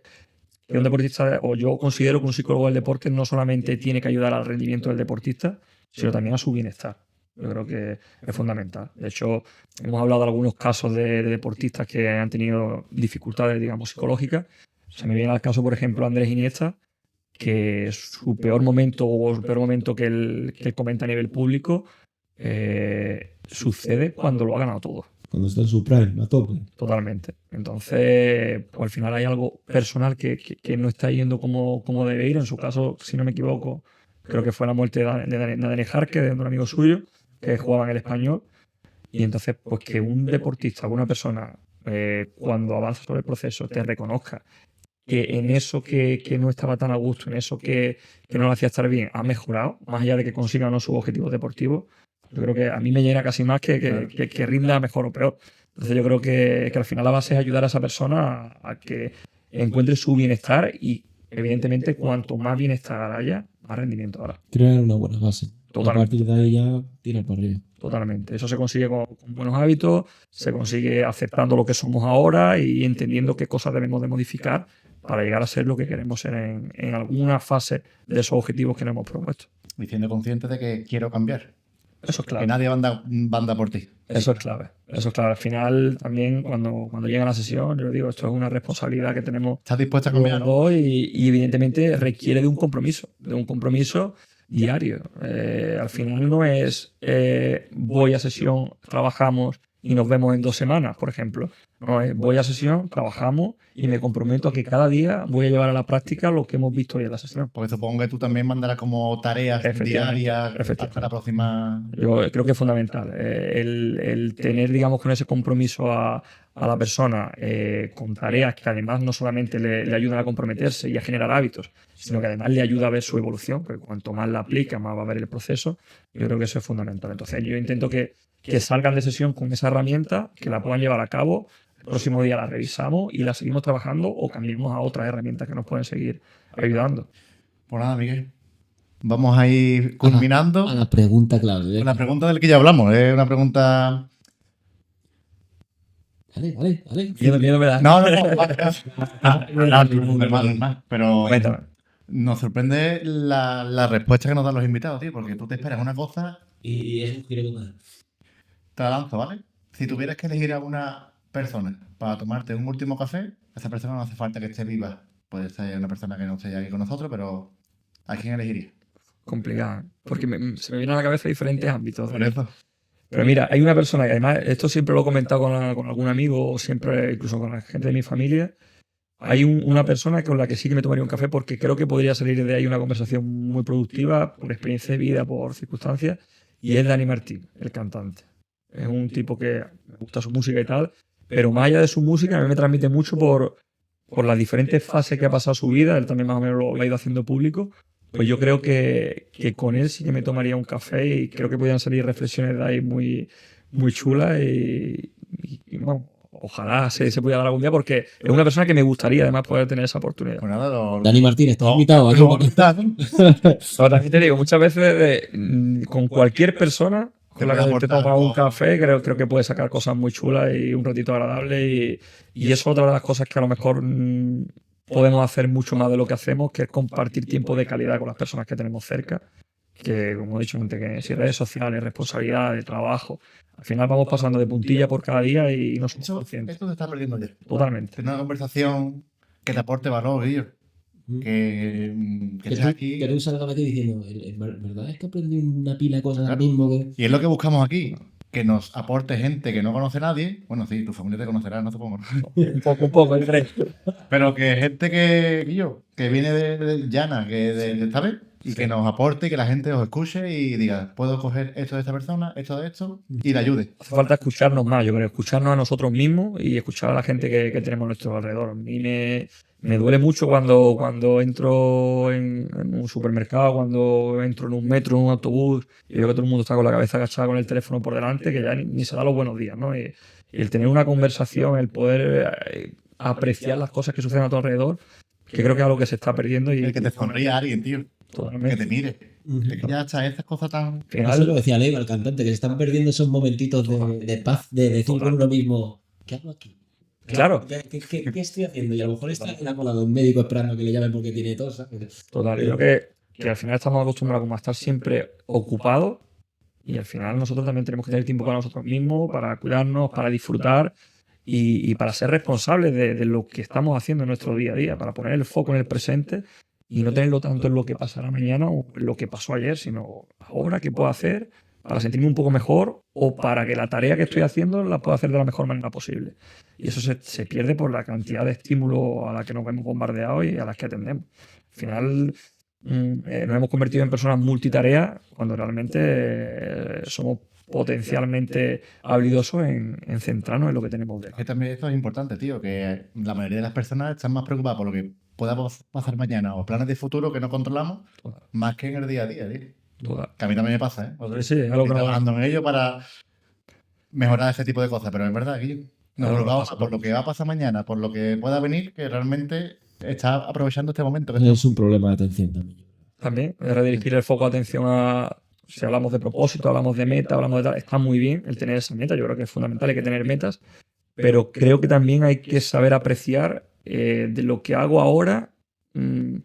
un deportista, o yo considero que un psicólogo del deporte no solamente tiene que ayudar al rendimiento del deportista, sino también a su bienestar. Yo creo que es fundamental. De hecho, hemos hablado de algunos casos de deportistas que han tenido dificultades, digamos, psicológicas. Se me viene al caso, por ejemplo, Andrés Iniesta, que su peor momento o su peor momento que él comenta a nivel público sucede cuando lo ha ganado todo. Cuando está en su prime, a tope. Totalmente. Entonces, pues al final hay algo personal que no está yendo como debe ir. En su caso, si no me equivoco, creo que fue la muerte de Daniel Jarque, de un amigo suyo, que jugaba en el Español. Y entonces, pues que un deportista, una persona cuando avanzas sobre el proceso, te reconozca que en eso que no estaba tan a gusto, en eso que no lo hacía estar bien, ha mejorado, más allá de que consiga o no sus objetivos deportivos, yo creo que a mí me llena casi más que rinda mejor o peor. Entonces yo creo que al final la base es ayudar a esa persona a que encuentre su bienestar y evidentemente cuanto más bienestar haya, más rendimiento habrá. Crear una buena base. A Totalmente. partir de ahí ya tirar para arriba. Totalmente. Eso se consigue con buenos hábitos, se consigue aceptando lo que somos ahora y entendiendo qué cosas debemos de modificar para llegar a ser lo que queremos ser en alguna fase de esos objetivos que nos hemos propuesto. Y siendo consciente de que quiero cambiar. Eso es Que clave. nadie banda por ti. Eso es clave. Eso es clave. Al final, también, cuando llega la sesión, yo digo, esto es una responsabilidad que tenemos ¿Estás dispuesta a cambiar? los ¿no? dos y evidentemente requiere de un compromiso diario. Al final no es voy a sesión, trabajamos y nos vemos en 2 semanas, por ejemplo. No es voy a sesión, trabajamos y me comprometo a que cada día voy a llevar a la práctica lo que hemos visto hoy en la sesión. Porque supongo que tú también mandarás como tareas Efectivamente, diarias efectivamente. hasta la próxima. Yo creo que es fundamental el tener, digamos, con ese compromiso a la persona con tareas que además no solamente le ayudan a comprometerse y a generar hábitos, sino que además le ayuda a ver su evolución, porque cuanto más la aplica, más va a ver el proceso. Yo creo que eso es fundamental. Entonces yo intento que salgan de sesión con esa herramienta, que la puedan llevar a cabo. El próximo día la revisamos y la seguimos trabajando o cambiamos a otras herramientas que nos pueden seguir ayudando. Pues nada, Miguel. Vamos a ir culminando. A la pregunta clave. Una pregunta del que ya hablamos, es una pregunta. Vale. Miedo me da. No. Normal. Pero Cuéntame. nos sorprende la respuesta que nos dan los invitados, tío, porque tú te esperas una cosa, Y es un giro total. te la lanzo, ¿vale? Si tuvieras que elegir a una persona para tomarte un último café, esa persona no hace falta que esté viva. Puede ser una persona que no esté aquí con nosotros, pero ¿a quién elegirías? Complicada, porque se me vienen a la cabeza diferentes ámbitos. Por eso. Pero mira, hay una persona que además, esto siempre lo he comentado con algún amigo o siempre, incluso con la gente de mi familia, hay una persona con la que sí que me tomaría un café porque creo que podría salir de ahí una conversación muy productiva por experiencia de vida, por circunstancias, y es Dani Martín, el cantante. Es un tipo que me gusta su música y tal, pero más allá de su música, a mí me transmite mucho por las diferentes fases que ha pasado su vida, él también más o menos lo ha ido haciendo público. Pues yo creo que con él sí que me tomaría un café y creo que podrían salir reflexiones de ahí muy, muy chulas y bueno, ojalá se pudiera dar algún día porque es una persona que me gustaría además poder tener esa oportunidad. Pues nada, Dani Martínez, estás invitado aquí. Pero también te digo, muchas veces con cualquier persona con la que te tomas un café, creo que puedes sacar cosas muy chulas y un ratito agradable y eso es otra de las cosas que a lo mejor podemos hacer mucho más de lo que hacemos, que es compartir tiempo de calidad con las personas que tenemos cerca, que como he dicho antes, que si redes sociales, responsabilidades, trabajo, al final vamos pasando de puntilla por cada día y no somos conscientes. Esto se está perdiendo ya. Totalmente. Tener una conversación que te aporte valor, Guillo. Que estés aquí. Que tú salgas aquí diciendo, ¿verdad? Es que aprendí una pila de cosas ahora mismo que... Y es lo que buscamos aquí. Que nos aporte gente que no conoce a nadie. Bueno, sí, tu familia te conocerá, no supongo. Un poco, el resto. Pero que gente que viene de llana, ¿sabes? Y que nos aporte, que la gente os escuche y diga, puedo coger esto de esta persona, esto de esto, y le ayude. Hace falta escucharnos más, yo creo, escucharnos a nosotros mismos y escuchar a la gente que tenemos a nuestro alrededor. A mí me duele mucho cuando entro en un supermercado, cuando entro en un metro, en un autobús, y veo que todo el mundo está con la cabeza agachada con el teléfono por delante, que ya ni se da los buenos días, ¿no? Y el tener una conversación, el poder apreciar las cosas que suceden a tu alrededor, que creo que es algo que se está perdiendo. Y El que te sonríe a alguien, tío. Totalmente. Que te mire. Es que ya está, estas cosas tan. Al final, Eso lo decía Leiva, el cantante, que se están perdiendo esos momentitos de paz, de decir con uno mismo, ¿qué hago aquí? Claro. ¿Qué estoy haciendo? Y a lo mejor está en la cola de un médico esperando que le llamen porque tiene tos, ¿sabes? Total, yo creo que al final estamos acostumbrados como a estar siempre ocupados y al final nosotros también tenemos que tener tiempo para nosotros mismos, para cuidarnos, para disfrutar y para ser responsables de lo que estamos haciendo en nuestro día a día, para poner el foco en el presente y no tenerlo tanto en lo que pasará mañana o en lo que pasó ayer, sino ahora qué puedo hacer para sentirme un poco mejor o para que la tarea que estoy haciendo la pueda hacer de la mejor manera posible. Y eso se pierde por la cantidad de estímulos a la que nos vemos bombardeados y a las que atendemos. Al final nos hemos convertido en personas multitareas cuando realmente somos potencialmente habilidosos en centrarnos en lo que tenemos Es que delante. también esto es importante, tío, que la mayoría de las personas están más preocupadas por lo que pueda pasar mañana o planes de futuro que no controlamos, Total, más que en el día a día, tío. total. Que a mí también me pasa, ¿eh? Entonces, sí, es algo que Estoy nos, trabajando en ello para mejorar ese tipo de cosas, pero es verdad que nos algo que nos preocupamos pasa a más por lo todos. que va a pasar mañana, por lo que pueda venir, que realmente está aprovechando este momento. Que Es un problema de atención también. También redirigir el foco de atención a, si hablamos de propósito, hablamos de meta, hablamos de tal, está muy bien el tener esa meta, yo creo que es fundamental, hay que tener metas, pero creo que también hay que saber apreciar de lo que hago ahora, en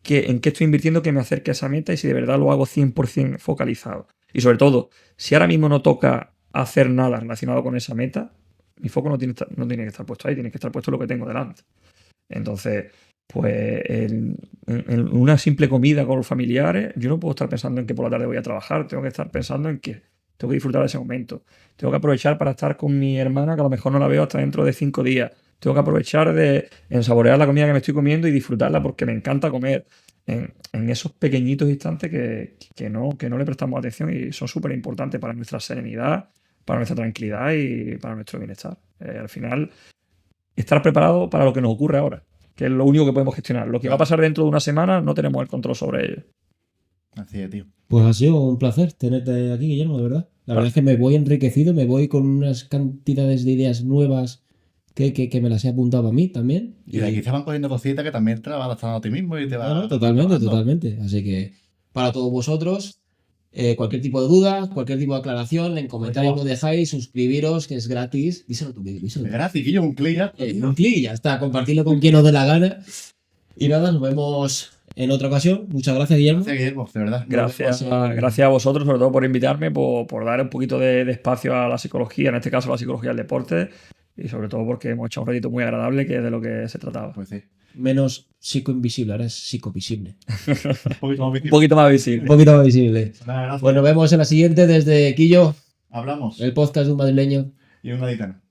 qué estoy invirtiendo que me acerque a esa meta y si de verdad lo hago 100% focalizado. Y sobre todo, si ahora mismo no toca hacer nada relacionado con esa meta, mi foco no tiene que estar puesto ahí, tiene que estar puesto en lo que tengo delante. Entonces, pues en una simple comida con los familiares, yo no puedo estar pensando en que por la tarde voy a trabajar, tengo que estar pensando en que tengo que disfrutar de ese momento. Tengo que aprovechar para estar con mi hermana, que a lo mejor no la veo hasta dentro de 5 días. Tengo que aprovechar en saborear la comida que me estoy comiendo y disfrutarla porque me encanta comer. En esos pequeñitos instantes que no le prestamos atención y son súper importantes para nuestra serenidad, para nuestra tranquilidad y para nuestro bienestar. Al final, estar preparado para lo que nos ocurre ahora, que es lo único que podemos gestionar. Lo que va a pasar dentro de una semana no tenemos el control sobre ello. Así es, tío. Pues ha sido un placer tenerte aquí, Guillermo, de verdad. La verdad es que me voy enriquecido, me voy con unas cantidades de ideas nuevas que me las he apuntado a mí también. Y de aquí se van cogiendo cositas que también te las vas adaptando a ti mismo y te No, vas. no, totalmente, mejorando. totalmente. Así que para todos vosotros, cualquier tipo de duda, cualquier tipo de aclaración, en comentarios lo dejáis, suscribiros, que es gratis. Díselo tú, díselo Es tú. gratis, Guillo, un clic ya. Un clic y ya está, compartirlo con quien os dé la gana. Y nada, nos vemos en otra ocasión. Muchas gracias, Guillermo. Gracias, Guillermo, de verdad. Gracias, Nos vemos en- gracias a vosotros, sobre todo por invitarme, por dar un poquito de espacio a la psicología, en este caso a la psicología del deporte, y sobre todo porque hemos hecho un ratito muy agradable, que es de lo que se trataba. Pues sí. Menos psicoinvisible, ahora es psicovisible. Un poquito más Un visible. poquito más Un visible. poquito más visible. Nada, gracias. Pues nos vemos en la siguiente desde Quillo, Hablamos. el podcast de un madrileño. Y un gaditano.